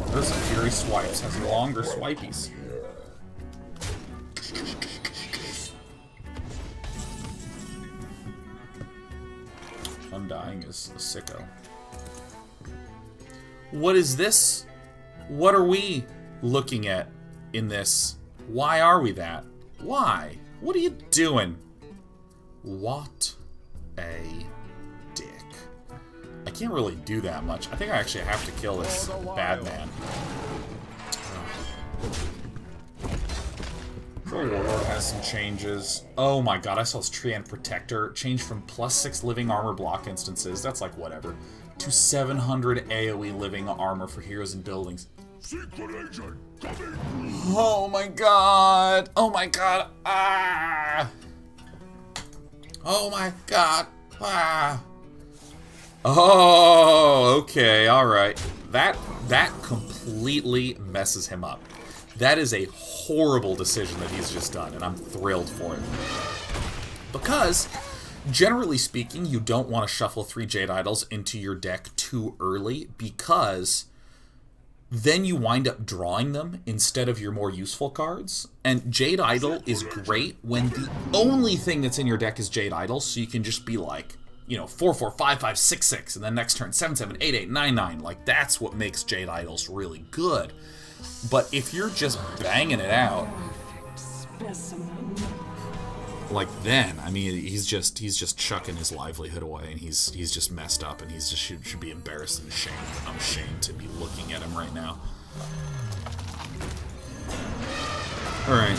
There's some Fury Swipes. Has longer swipies. Undying is a sicko. What is this? What are we looking at in this Why are we that? Why? What are you doing? What a dick. I can't really do that much. I think I actually have to kill this bad man. Warlord has some changes. Oh my god, I saw this Tree and Protector change from +6 living armor block instances, that's like whatever, to 700 AoE living armor for heroes and buildings. Secret agent coming! Oh my god! Oh my god! Ah! Oh my god! Ah! Oh, okay, alright. That completely messes him up. That is a horrible decision that he's just done, and I'm thrilled for it. Because, generally speaking, you don't want to shuffle 3 Jade Idols into your deck too early, because then you wind up drawing them instead of your more useful cards. And Jade Idol is great when the only thing that's in your deck is Jade Idol, so you can just be like, you know, 4/4, 5/5, 6/6, and then next turn 7/7, 8/8, 9/9. Like, that's what makes Jade Idols really good. But if you're just banging it out, like then, I mean, he's just chucking his livelihood away, and he's just messed up, and he's just should be embarrassed and ashamed. I'm ashamed to be looking at him right now. All right.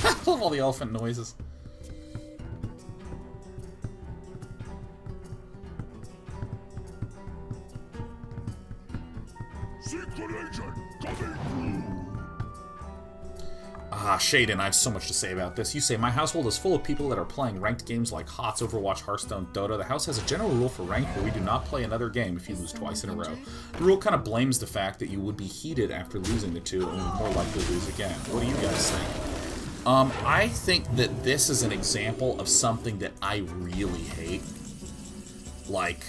I love all the elephant noises. Secret agent coming! Ah, Shaden, I have so much to say about this. You say, my household is full of people that are playing ranked games like HOTS, Overwatch, Hearthstone, Dota. The house has a general rule for ranked where we do not play another game if you lose twice in a row. The rule kind of blames the fact that you would be heated after losing the two and would more likely lose again. What do you guys think? I think that this is an example of something that I really hate. Like,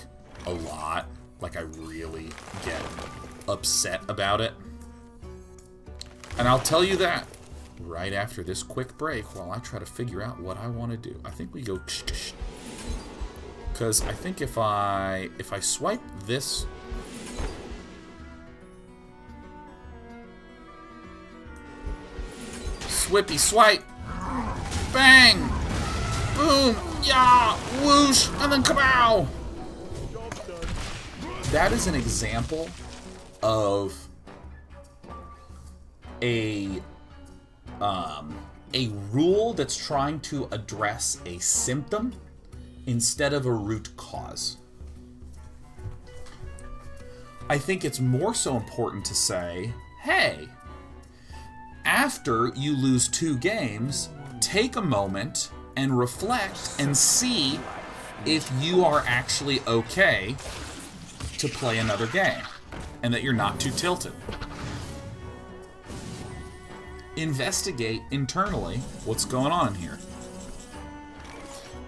a lot. Like, I really get upset about it. And I'll tell you that right after this quick break while I try to figure out what I want to do. I think we go because I think if I swipe this, swippy swipe, bang, boom, yeah, whoosh, and then kabow. That is an example of a rule that's trying to address a symptom instead of a root cause. I think it's more so important to say, hey, after you lose 2 games, take a moment and reflect and see if you are actually okay to play another game and that you're not too tilted. Investigate internally what's going on here.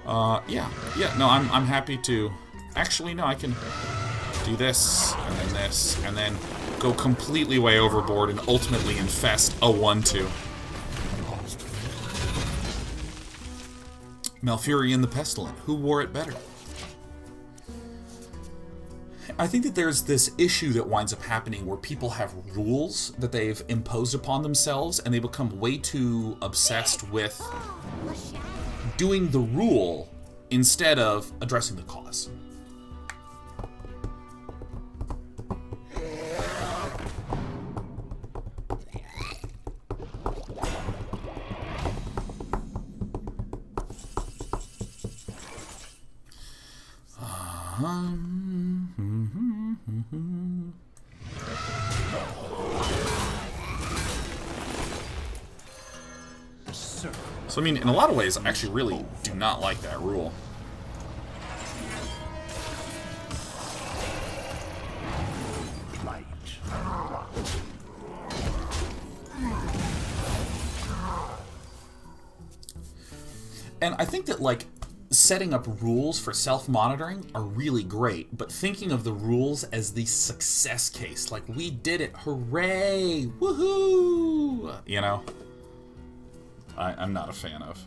Yeah, no, I'm happy to. Actually, no, I can do this, and then go completely way overboard and ultimately infest a 1/2. Malfurion the Pestilent. Who wore it better? I think that there's this issue that winds up happening where people have rules that they've imposed upon themselves, and they become way too obsessed with doing the rule instead of addressing the cause. So, I mean, in a lot of ways, I actually really do not like that rule. And I think that, like, setting up rules for self-monitoring are really great, but thinking of the rules as the success case, like, we did it, hooray, woohoo, you know? I'm not a fan of.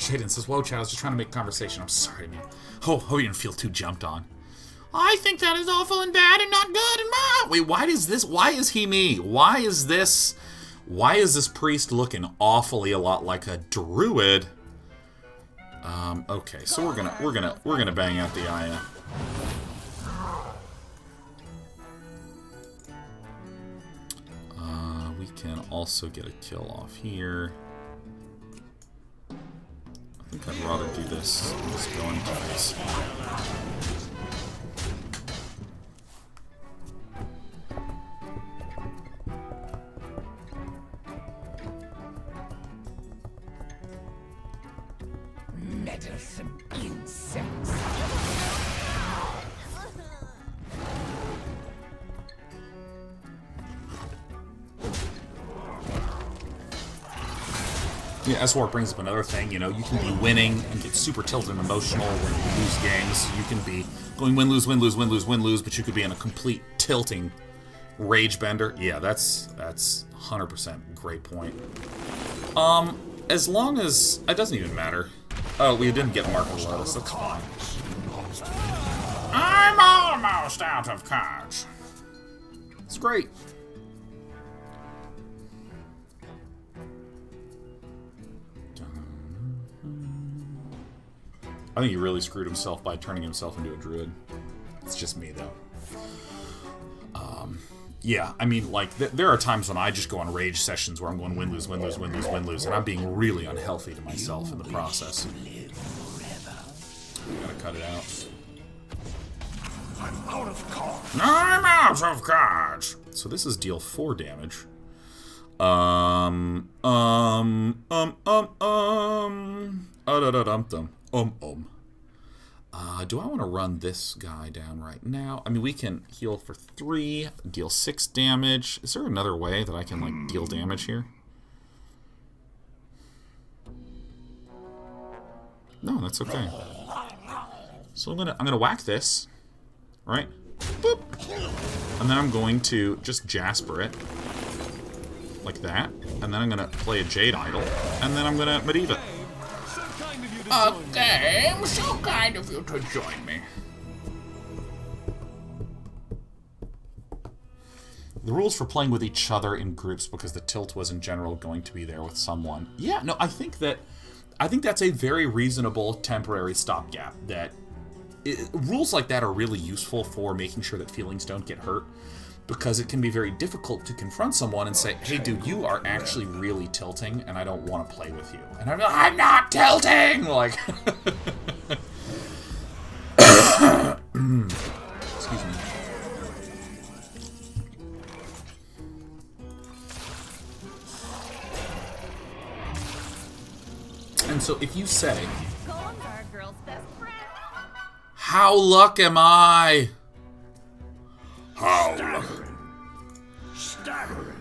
Jaden says, whoa, Chad, I was just trying to make conversation. I'm sorry, man. Hope you didn't feel too jumped on. I think that is awful and bad and not good and Wait, why is he me? Why is this priest looking awfully a lot like a druid? Okay, so we're gonna bang out the Aya. We can also get a kill off here. I think I'd rather do this. Just go into face. Meddlesome insects. Yeah, S4 brings up another thing, you know, you can be winning and get super tilted and emotional when you lose games. You can be going win, lose, win, lose, win, lose, win, lose, but you could be in a complete tilting rage bender. Yeah, that's 100% great point. As long as... It doesn't even matter. Oh, we didn't get Mark of Lotus, that's fine. I'm almost out of cards. It's great. I think he really screwed himself by turning himself into a druid. It's just me, though. Yeah, I mean, like, there are times when I just go on rage sessions where I'm going win, lose, win, lose, win, lose, win, lose, and I'm being really unhealthy to myself in the process. Gotta cut it out. I'm out of cards. I'm out of cards! So this is deal 4 damage. Do I want to run this guy down right now? I mean, we can heal for 3, deal 6 damage. Is there another way that I can, like, deal damage here? No, that's okay. So I'm gonna whack this, right? Boop. And then I'm going to just Jasper it, like that. And then I'm gonna play a Jade Idol, and then I'm gonna Medivh it. Okay, it was so kind of you to join me. The rules for playing with each other in groups because the tilt was in general going to be there with someone. Yeah, no, I think that's a very reasonable temporary stopgap. Rules like that are really useful for making sure that feelings don't get hurt, because it can be very difficult to confront someone and say, hey dude, you are actually really tilting and I don't want to play with you. And I'm not tilting! Like... Excuse me. And so if you say, how luck am I? How luck? Staggering.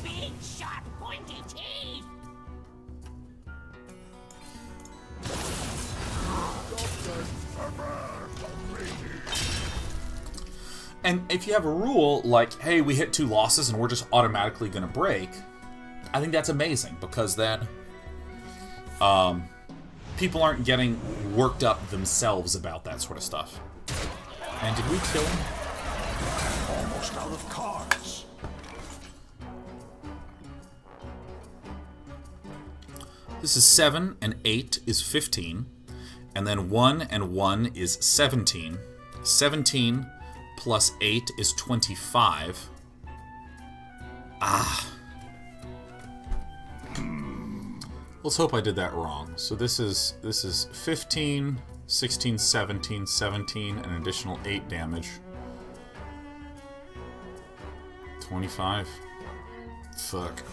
Big sharp pointy teeth. And if you have a rule like, hey, we hit 2 losses and we're just automatically going to break, I think that's amazing, because then people aren't getting worked up themselves about that sort of stuff. And did we kill him? Almost out of cards. This is 7, and 8 is 15. And then 1 and 1 is 17. 17 plus 8 is 25. Ah. Let's hope I did that wrong. So this is 15, 16, 17, 17, an additional 8 damage. 25. Fuck.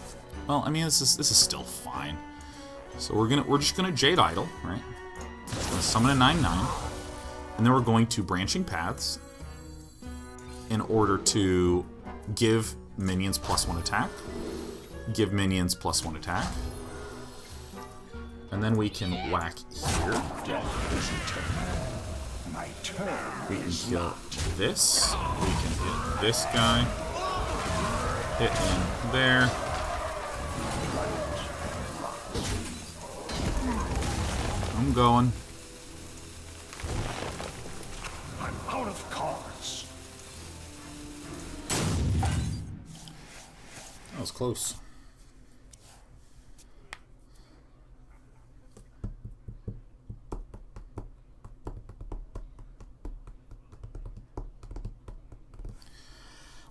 Well, I mean, this is still fine. So we're just gonna Jade Idol, right? Gonna summon a 9/9, and then we're going to Branching Paths in order to give minions +1 attack, give minions +1 attack, and then we can whack here. My turn. We can kill this. We can hit this guy. Hit him there. I'm going. I'm out of cards. That was close.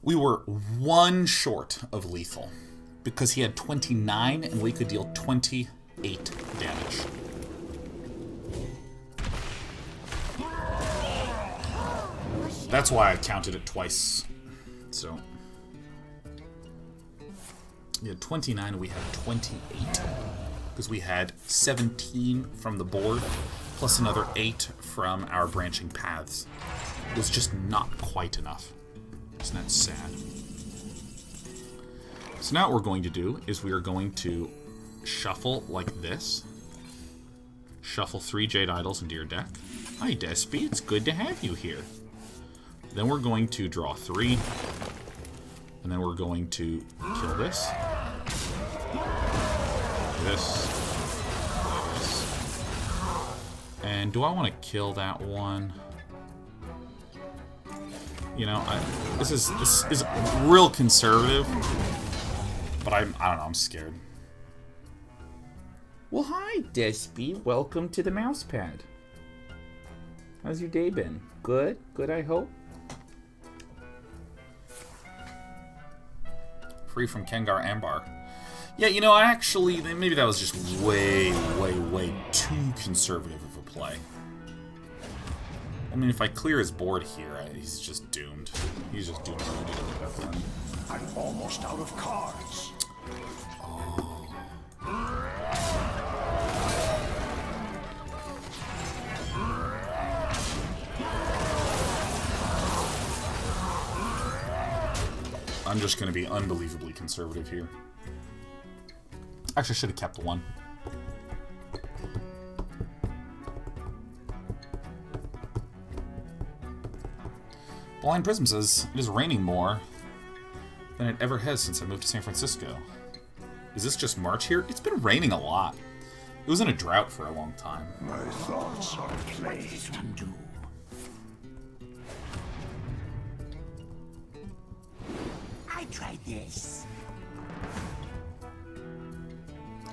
We were one short of lethal because he had 29 and we could deal 28 damage. That's why I counted it twice. So we had 29 and we had 28 because we had 17 from the board plus another 8 from our branching paths. It was just not quite enough. Isn't that sad? So now what we're going to do is we are going to shuffle like this. Shuffle 3 Jade Idols into your deck. Hi, Despy. It's good to have you here. Then we're going to draw 3. And then we're going to kill this. This. This. And do I want to kill that one? You know, this is real conservative, but I don't know, I'm scared. Well, hi, Despy. Welcome to the mousepad. How's your day been? Good? Good, I hope? Free from Kengar Ambar. Yeah, you know, I actually, maybe that was just way, way, way too conservative of a play. I mean, if I clear his board here, he's just doomed. He's just doomed. I'm almost out of cards. Oh. I'm just going to be unbelievably conservative here. Actually, I should have kept the 1. Blind Prism says, it is raining more than it ever has since I moved to San Francisco. Is this just March here? It's been raining a lot. It was in a drought for a long time. My thoughts are plain. To do. I tried this.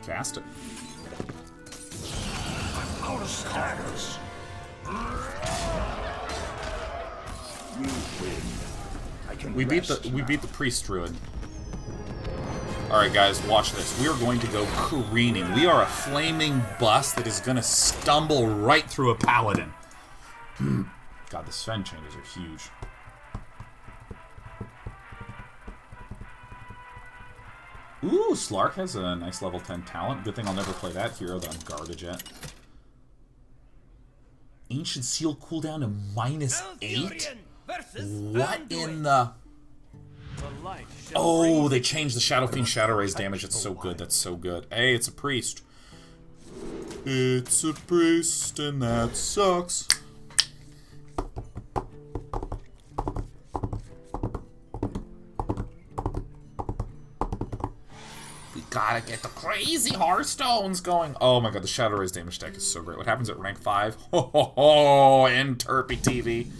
Cast it. I'm out of cards. You win. I can We beat the priest druid. Alright guys, watch this. We are going to go careening. We are a flaming bus that is gonna stumble right through a paladin. God, the Sven changes are huge. Ooh, Slark has a nice level 10 talent. Good thing I'll never play that hero that I'm garbage at. Ancient Seal cooldown to -8? What in the... Oh, they changed the Shadow Fiend Shadow Raise damage. That's so good. That's so good. Hey, it's a priest. It's a priest, and that sucks. We gotta get the crazy Hearthstones going. Oh my god, the Shadow Raise damage deck is so great. What happens at rank 5? Ho ho ho! And Terpy TV.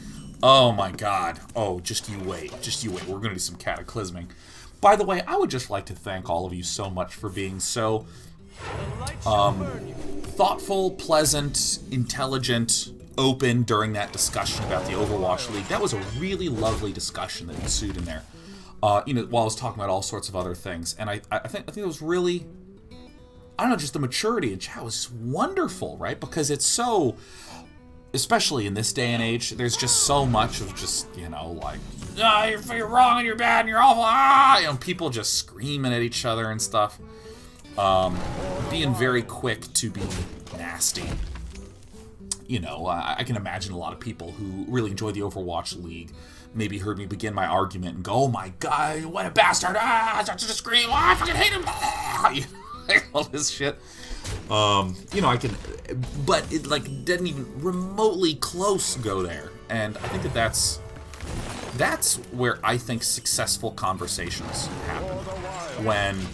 Oh my god. Oh, just you wait. Just you wait. We're gonna do some cataclysming. By the way, I would just like to thank all of you so much for being so thoughtful, pleasant, intelligent, open during that discussion about the Overwatch League. That was a really lovely discussion that ensued in there. You know, while I was talking about all sorts of other things. And I think it was really, I don't know, just the maturity in chat was wonderful, right? Because it's so, especially in this day and age, there's just so much of just, you know, like, ah, you're wrong and you're bad and you're awful, ah, you know, people just screaming at each other and stuff. Being very quick to be nasty. You know, I can imagine a lot of people who really enjoy the Overwatch League maybe heard me begin my argument and go, oh my god, what a bastard, ah, such a scream, ah, I fucking hate him, ah, you know, all this shit. You know, I can, but it, like, didn't even remotely close go there. And I think that that's where I think successful conversations happen. When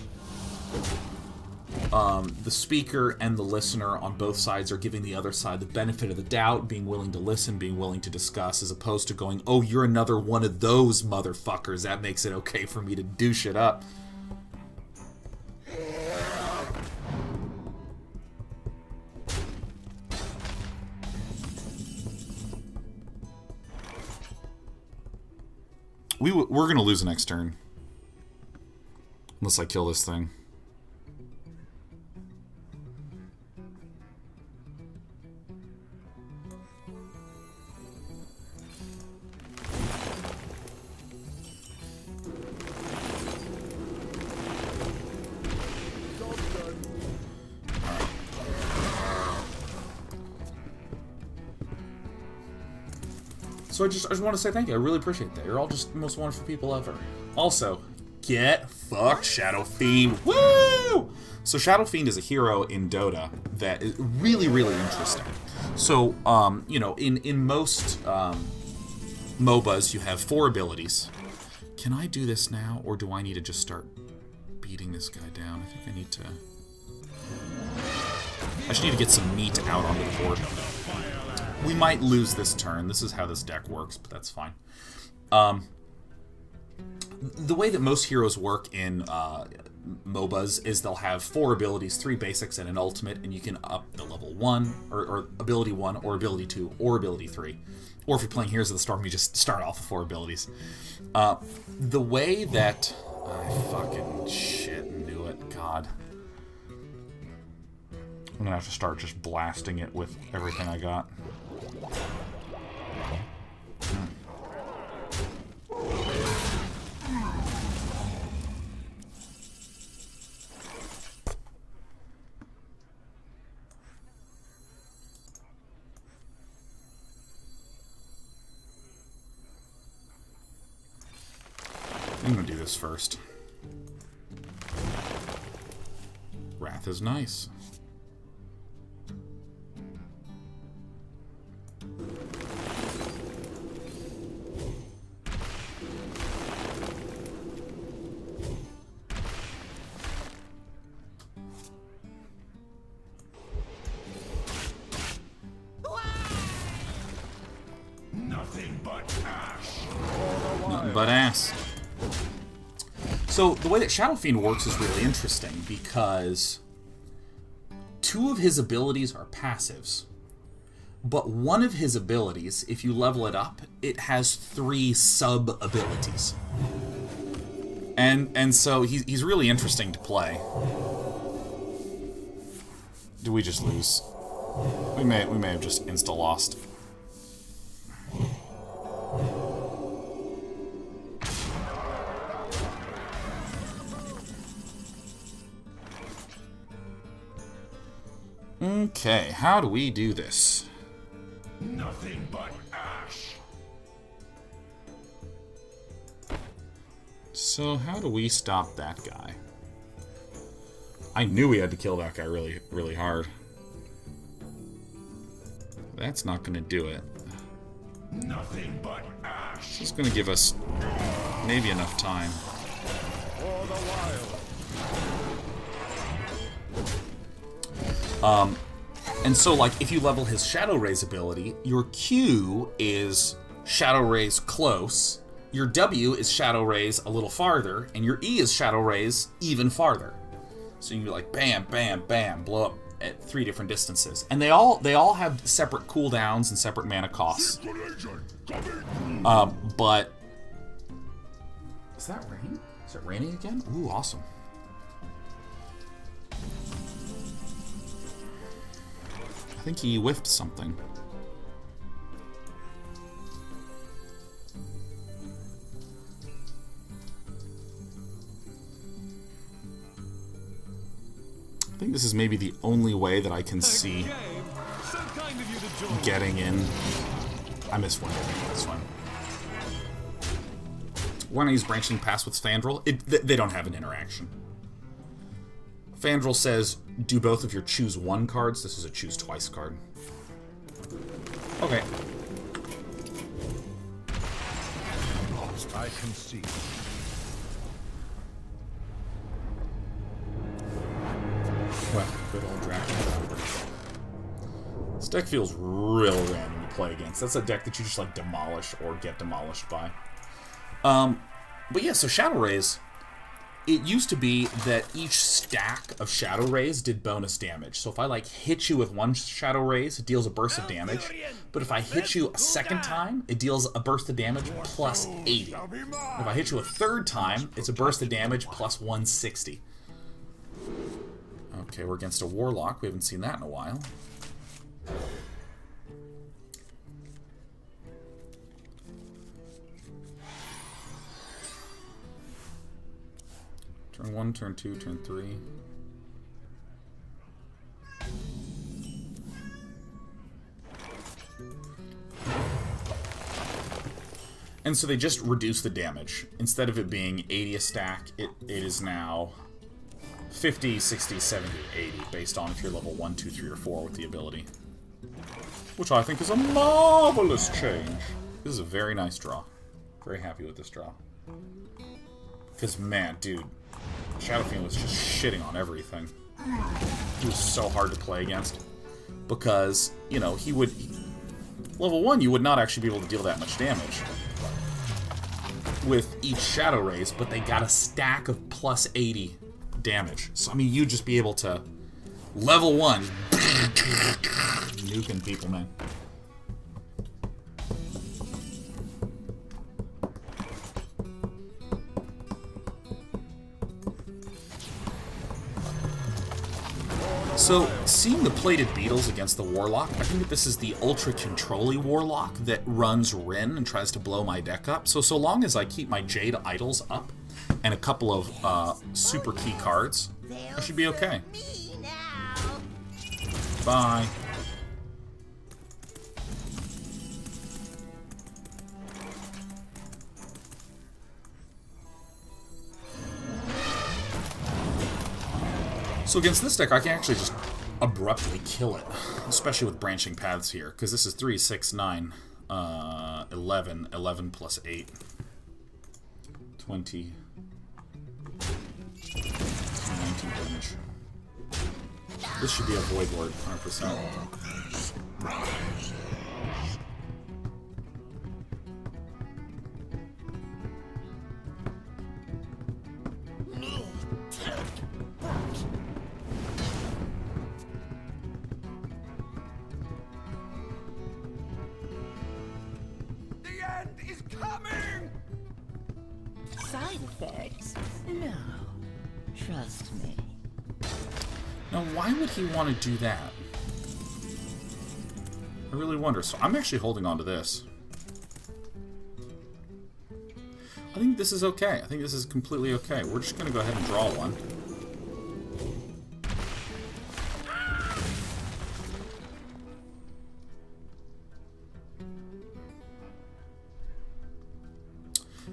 the speaker and the listener on both sides are giving the other side the benefit of the doubt, being willing to listen, being willing to discuss, as opposed to going, oh, you're another one of those motherfuckers. That makes it okay for me to do shit up. We're gonna lose the next turn. Unless I kill this thing. So I just want to say thank you. I really appreciate that. You're all just the most wonderful people ever. Also, get fucked, Shadow Fiend. Woo! So Shadow Fiend is a hero in Dota that is really, really interesting. So, you know, in most MOBAs, you have 4 abilities. Can I do this now, or do I need to just start beating this guy down? I think I need to... I just need to get some meat out onto the board. We might lose this turn. This is how this deck works, but that's fine. The way that most heroes work in MOBAs is they'll have 4 abilities, 3 basics, and an ultimate, and you can up the level 1, or ability 1, or ability 2, or ability 3. Or if you're playing Heroes of the Storm, you just start off with 4 abilities. The way that... I fucking shit knew it. God. I'm gonna have to start just blasting it with everything I got. I'm gonna do this first. Wrath is nice. Nothing but ash. Nothing but ass. So the way that Shadow Fiend works is really interesting because 2 of his abilities are passives. But one of his abilities, if you level it up, it has 3 sub-abilities. And so he's really interesting to play. Do we just lose? We may have just insta-lost. Okay, how do we do this? Nothing but ash. So how do we stop that guy? I knew we had to kill that guy really, really hard. That's not going to do it. Nothing but ash. It's going to give us maybe enough time. For the wild. And so, like, if you level his Shadow Raise ability, your Q is Shadow Raise close, your W is Shadow Raise a little farther, and your E is Shadow Raise even farther. So you can be like, bam, bam, bam, blow up at 3 different distances. And they all have separate cooldowns and separate mana costs. But... Is that rain? Is it raining again? Ooh, awesome. I think he whiffed something. I think this is maybe the only way that I can see getting in. I missed one. This one. When I use Branching Pass with Fandral, they don't have an interaction. Fandral says, do both of your choose 1 cards. This is a choose twice card. Okay. I can see. Good old Dracula. This deck feels real random to play against. That's a deck that you just like demolish or get demolished by. But yeah, so Shadow Rays, it used to be that each stack of Shadow Rays did bonus damage. So if I like hit you with one Shadow Rays, it deals a burst of damage. But if I hit you a second time, it deals a burst of damage plus 80. If I hit you a third time, it's a burst of damage plus 160. Okay, we're against a Warlock. We haven't seen that in a while. Turn 1, turn 2, turn 3. And so they just reduce the damage. Instead of it being 80 a stack, it is now 50, 60, 70, 80, based on if you're level 1, 2, 3, or 4 with the ability. Which I think is a marvelous change. This is a very nice draw. Very happy with this draw. Because, man, dude, Shadowfiend was just shitting on everything. He was so hard to play against. Because, you know, he would... level 1, you would not actually be able to deal that much damage with each Shadow Rays, but they got a stack of plus 80 damage. So, I mean, you'd just be able to... level 1... nuking people, man. So, seeing the Plated Beetles against the Warlock, I think that this is the ultra control-y Warlock that runs Rin and tries to blow my deck up. So long as I keep my Jade Idols up and a couple of super key cards, I should be okay. Bye. So against this deck, I can actually just abruptly kill it, especially with branching paths here, because this is 3, 6, 9, 11, 11 plus 8, 20, 19 damage. This should be a Void Lord, 100%. Side effects? No. Trust me. Now, why would he want to do that? I really wonder. So I'm actually holding on to this. I think this is okay. I think this is completely okay. We're just going to go ahead and draw one.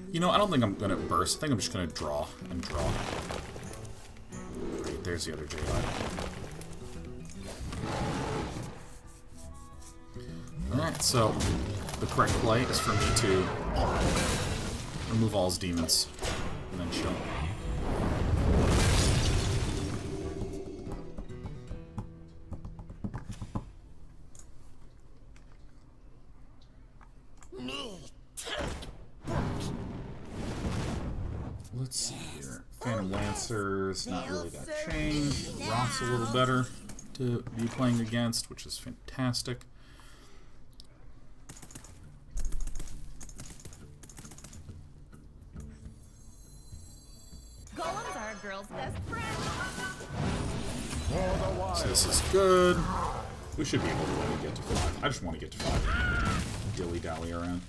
You know, I don't think I'm going to burst. I think I'm just going to draw and draw. Great, there's the other J line. Alright, so the correct play is for me to remove all his demons and then chill. Let's see here. Phantom Lancer's not really that changed. Roth's a little better to be playing against, which is fantastic. Golems are a girl's best friend. So this is good. We should be able to really get to 5. I just want to get to 5. Dilly-dally around.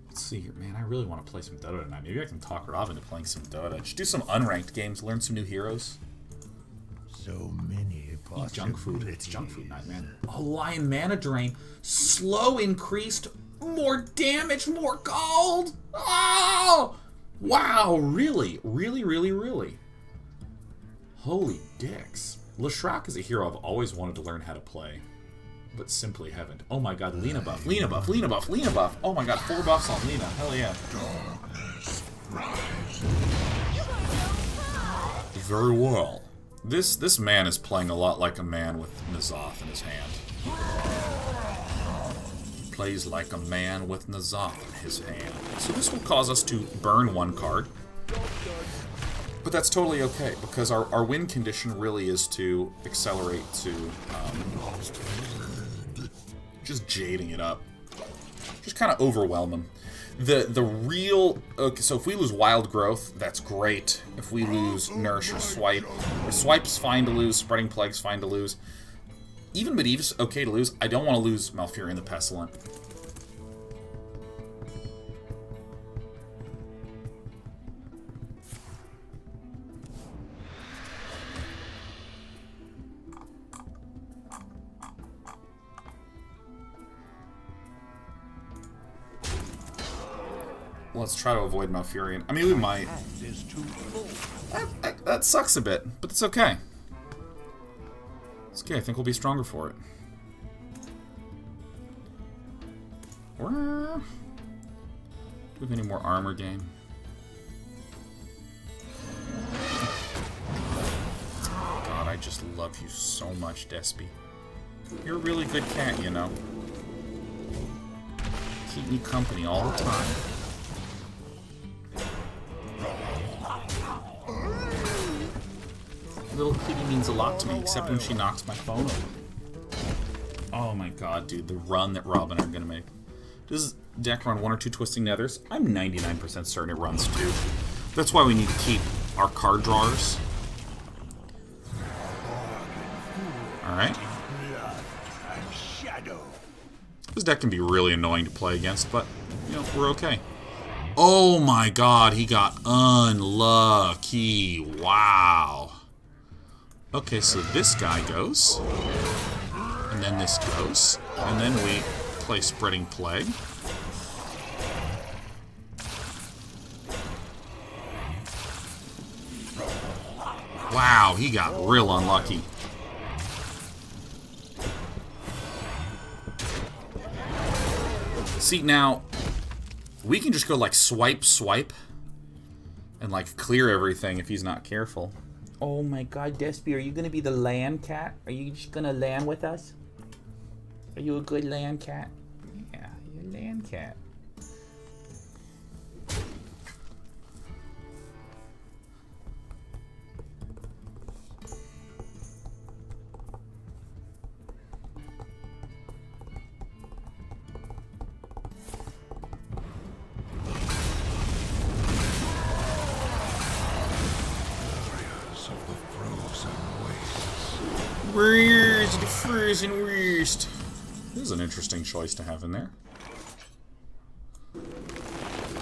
Let's see here, man. I really want to play some Dota tonight. Maybe I can talk Rob into playing some Dota. Just do some unranked games, learn some new heroes. So many Eat junk food. It's junk food night, man. Oh, Lion Mana Drain. Slow increased. More damage, more gold. Oh! Wow, really? Really, really, really? Holy dicks. Leshrac is a hero I've always wanted to learn how to play. but simply haven't. Oh my god, Lena buff, Lena buff, Lena buff, Lena buff. Oh my god, 4 buffs on Lena. Hell yeah. Very well. This man is playing a lot like a man with N'Zoth in his hand. He plays like a man with N'Zoth in his hand. So this will cause us to burn 1 card. But that's totally okay, because our win condition really is to accelerate to just jading it up. Just kind of overwhelm him. The real... Okay, so if we lose Wild Growth, that's great. If we lose Nourish or Swipe's fine to lose, Spreading Plague's fine to lose. Even Medivh's okay to lose. I don't want to lose Malfurion the Pestilent. Let's try to avoid Malfurion. I mean, we might. That sucks a bit, but it's okay. It's okay, I think we'll be stronger for it. Do we have any more armor game? God, I just love you so much, Despy. You're a really good cat, you know. Keep me company all the time. Little kitty means a lot to me, except when she knocks my phone over. Oh my god, dude, the run that Robin are gonna make. Does deck run 1 or 2 Twisting Nethers? I'm 99% certain it runs 2. That's why we need to keep our card drawers. Alright. This deck can be really annoying to play against, but, you know, we're okay. Oh my god, he got unlucky. Wow. Okay, so this guy goes, and then this goes, and then we play Spreading Plague. Wow, he got real unlucky. See, now, we can just go like swipe, and like clear everything if he's not careful. Oh my god, Despy, are you gonna be the land cat? Are you just gonna land with us? Are you a good land cat? Yeah, you're a land cat. Where's the frozen waste? This is an interesting choice to have in there.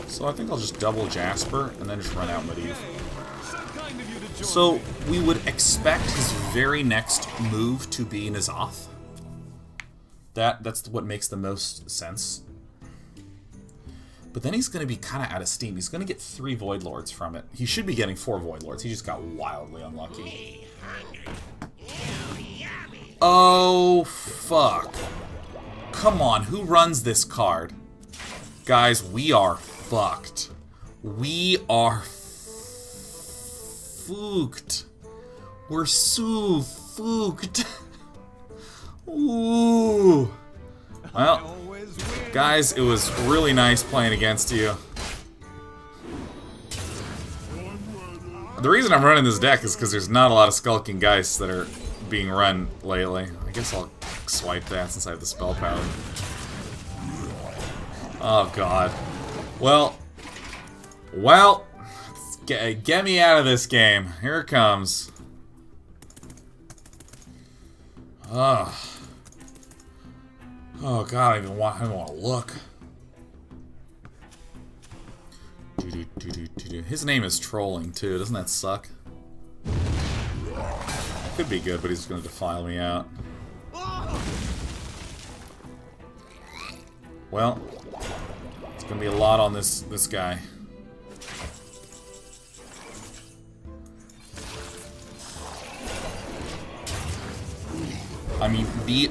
So I think I'll just double Jasper and then just run out Medivh. So we would expect his very next move to be N'Zoth. That's what makes the most sense. But then he's going to be kind of out of steam. He's going to get 3 Void Lords from it. He should be getting 4 Void Lords. He just got wildly unlucky. Oh, fuck. Come on, who runs this card? Guys, we are fucked. We are fucked. We're so fucked. Ooh. Well, guys, it was really nice playing against you. The reason I'm running this deck is because there's not a lot of Skulking Geists that are being run lately. I guess I'll swipe that since I have the spell power. Oh god. Well, get me out of this game. Here it comes. Oh god, I don't even want to look. His name is Trolling too, doesn't that suck? Could be good, but he's gonna defile me out. Well, it's gonna be a lot on this guy. I mean, the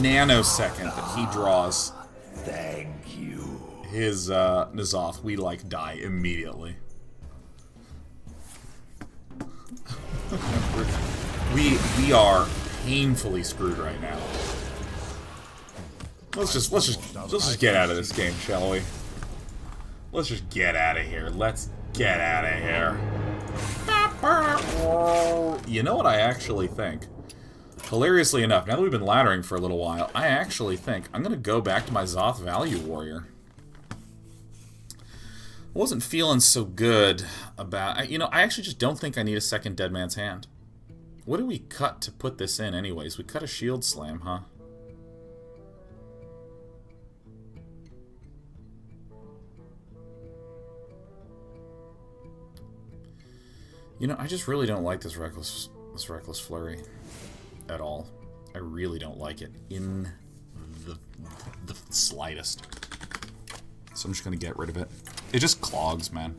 nanosecond that he draws Thank you. his N'Zoth, we like die immediately. we are painfully screwed right now. Let's just get out of this game, shall we? Let's just get out of here. Let's get out of here. You know what I actually think? Hilariously enough, now that we've been laddering for a little while, I actually think I'm gonna go back to my Zoth Value Warrior. I wasn't feeling so good about... You know, I actually just don't think I need a second Dead Man's Hand. What do we cut to put this in anyways? We cut a Shield Slam, huh? You know, I just really don't like this Reckless Flurry at all. I really don't like it in the slightest. So I'm just gonna get rid of it. It just clogs, man.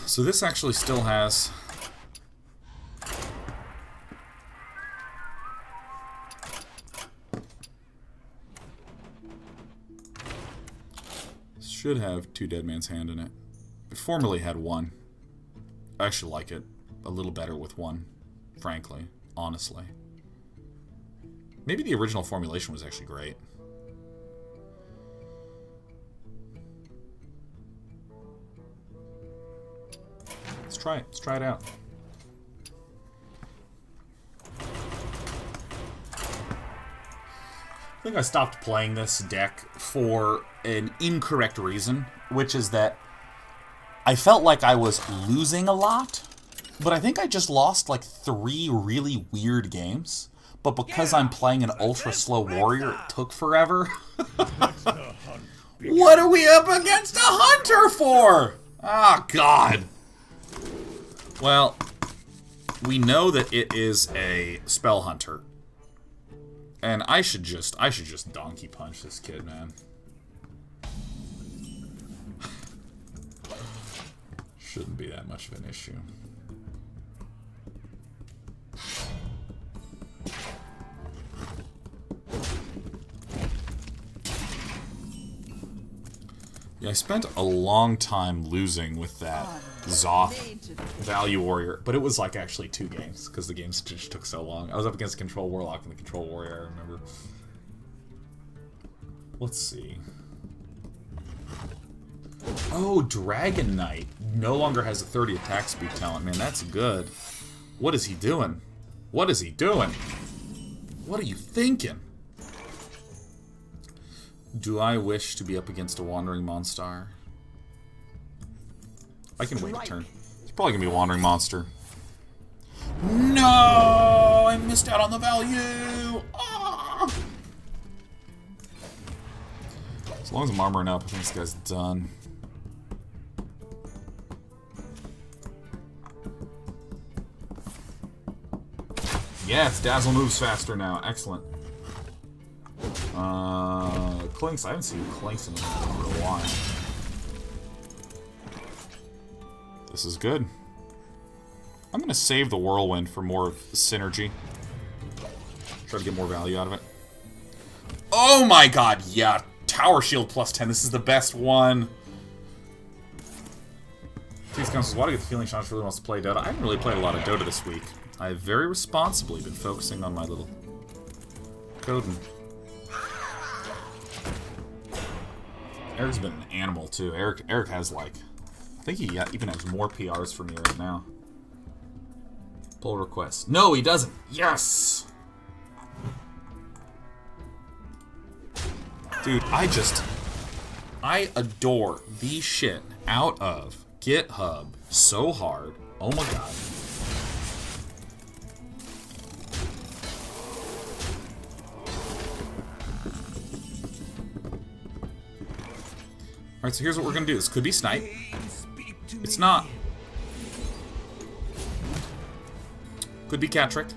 So this actually still has... should have 2 Dead Man's Hand in it. It formerly had 1. I actually like it a little better with 1, frankly, honestly. Maybe the original formulation was actually great. Let's try it. Let's try it out. I think I stopped playing this deck for an incorrect reason, which is that I felt like I was losing a lot, but I think I just lost like 3 really weird games. But because I'm playing an ultra-slow warrior, it took forever. What are we up against a hunter for? Ah, God. Well, we know that it is a spell hunter. And I should just donkey punch this kid, man. Shouldn't be that much of an issue. Yeah, I spent a long time losing with that Zoth Value Warrior, but it was like actually 2 games, because the games just took so long. I was up against Control Warlock and the Control Warrior, I remember. Let's see. Oh, Dragon Knight no longer has a 30 attack speed talent. Man, that's good. What is he doing? What is he doing? What are you thinking? Do I wish to be up against a Wandering Monstar? I can wait a turn. It's probably gonna be a Wandering Monster. No! I missed out on the value! Ah! As long as I'm armoring up, I think this guy's done. Yes, Dazzle moves faster now. Excellent. Clinks. I haven't seen Clinks in a while. This is good. I'm gonna save the Whirlwind for more synergy. Try to get more value out of it. Oh my god, yeah. Tower Shield plus 10. This is the best one. Please counsels, why do I get the feeling Sean really wants to play Dota? I haven't really played a lot of Dota this week. I have very responsibly been focusing on my little Coden. Eric's been an animal too. Eric has like, I think he even has more PRs for me right now. Pull request. No, he doesn't. Yes. Dude, I adore the shit out of GitHub so hard. Oh my god. Alright, so here's what we're gonna do. This could be snipe. It's not. Could be cat tricked.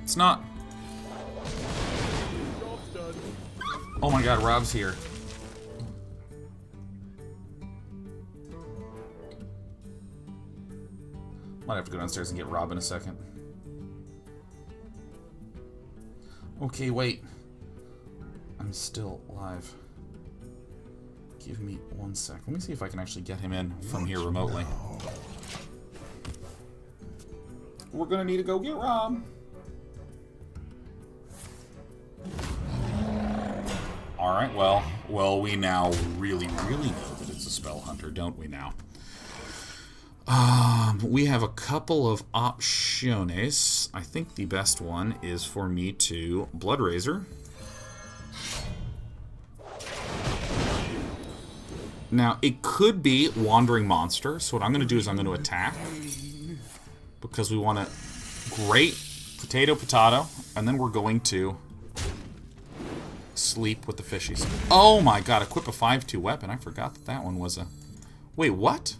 It's not. Oh my god, Rob's here. Might have to go downstairs and get Rob in a second. Okay, wait. I'm still alive. Give me 1 sec. Let me see if I can actually get him in from here remotely. We're gonna need to go get Rob. Alright, well, we now really know that it's a spell hunter, don't we now? We have a couple of options. I think the best one is for me to Blood Razor. Now, it could be Wandering Monster, so what I'm going to do is I'm going to attack. Because we want to... Great. Potato. And then we're going to... sleep with the fishies. Oh my god, equip a 5/2 weapon. I forgot that that one was a... Wait, what?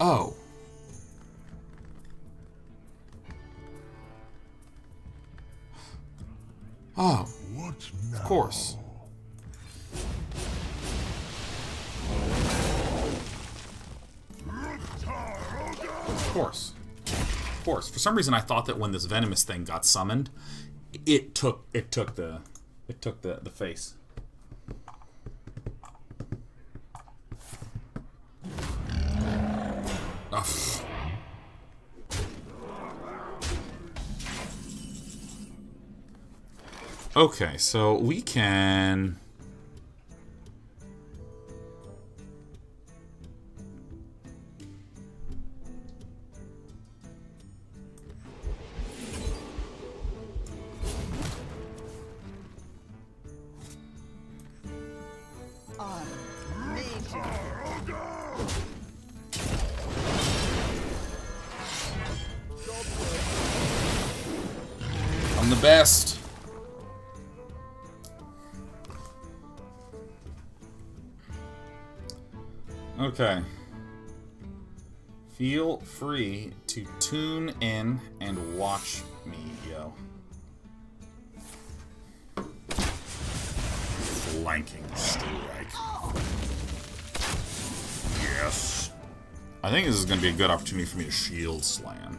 Oh. Oh. Of course. Of course. Of course. For some reason I thought that when this venomous thing got summoned, it took the face. Ugh. Okay, so we can... I'm the best. Okay. Feel free to tune in and watch me, yo. Flanking strike. Yes. I think this is going to be a good opportunity for me to shield slam.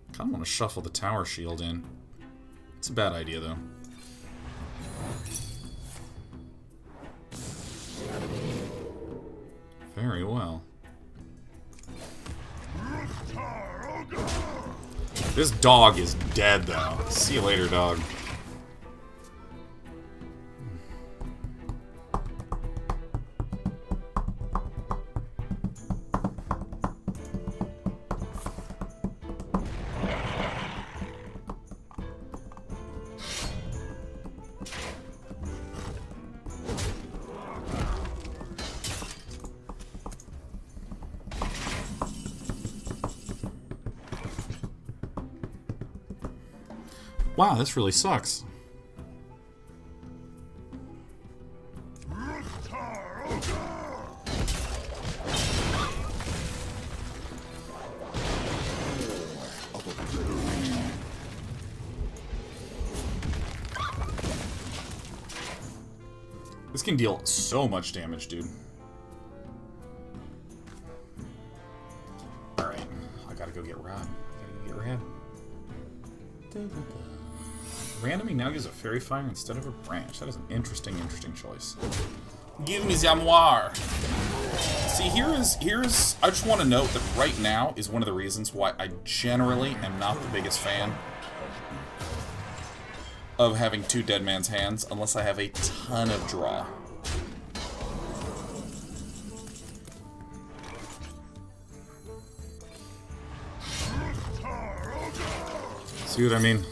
I kind of want to shuffle the tower shield in. It's a bad idea, though. Very well. This dog is dead, though. See you later, dog. Wow, this really sucks. This can deal so much damage, dude. Alright, I gotta go get Rob. Randoming now gives a fairy fire instead of a branch. That is an interesting choice. Give me Zamoir. See, here's. I just want to note that right now is one of the reasons why I generally am not the biggest fan of having 2 Dead Man's Hands unless I have a ton of draw. See what I mean?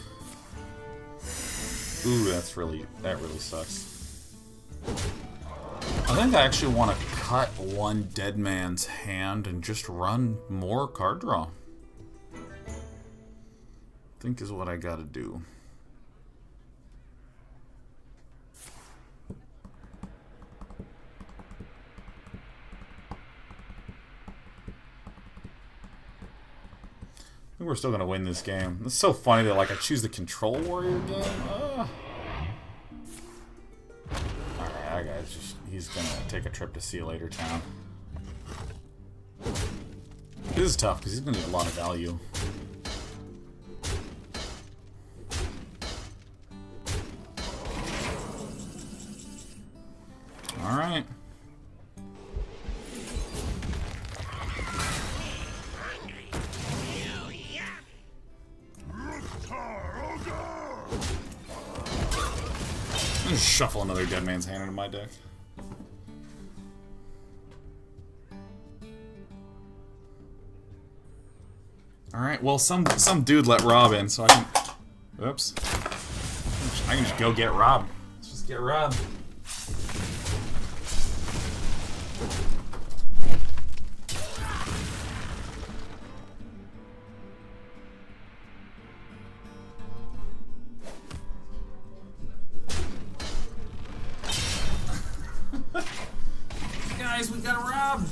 Ooh, that really sucks. I think I actually want to cut 1 Dead Man's Hand and just run more card draw. I think is what I gotta do. think we're still gonna win this game. It's so funny that like I choose the control warrior game. Alright, that guy's just he's gonna take a trip to See You Later town. This is tough because he's gonna get a lot of value. Alright. Just shuffle another Dead Man's Hand into my deck. Alright, well some dude let Rob in, so I can... Oops. I can just go get Rob. Let's just get Rob. Guys, we got Rob!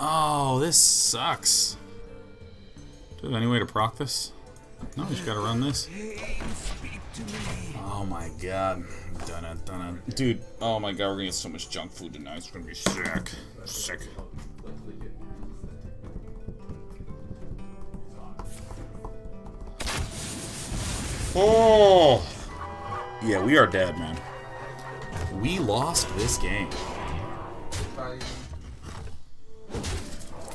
Oh, this sucks. Do we have any way to proc this? No, we just gotta run this. Oh my god. Dun-dun. Dude, oh my god, we're gonna get so much junk food tonight. It's gonna be sick. Sick. Oh! Yeah, we are dead, man. We lost this game.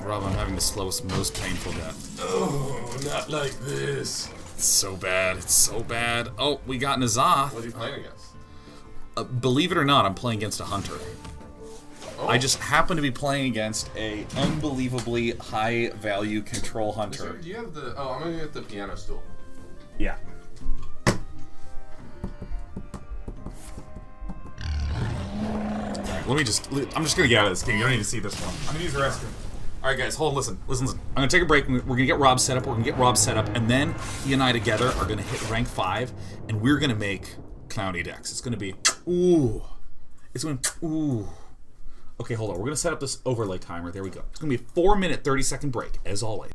Rob, I'm having the slowest, most painful death. Oh, not like this. It's so bad. It's so bad. Oh, we got Nazoth. What are you playing against? Believe it or not, I'm playing against a hunter. Oh. I just happen to be playing against a unbelievably high-value control hunter. Do you have the... Oh, I'm gonna get the piano stool. Yeah. Alright, I'm just gonna get out of this game. You don't need to see this one. I'm gonna use the restroom. Alright guys, hold on, listen. I'm gonna take a break. We're gonna get Rob set up, and then he and I together are gonna hit rank 5, and we're gonna make Clowny decks. It's gonna be, ooh. It's gonna, ooh. Okay, hold on, we're gonna set up this overlay timer. There we go. It's gonna be a 4-minute, 30-second break, as always.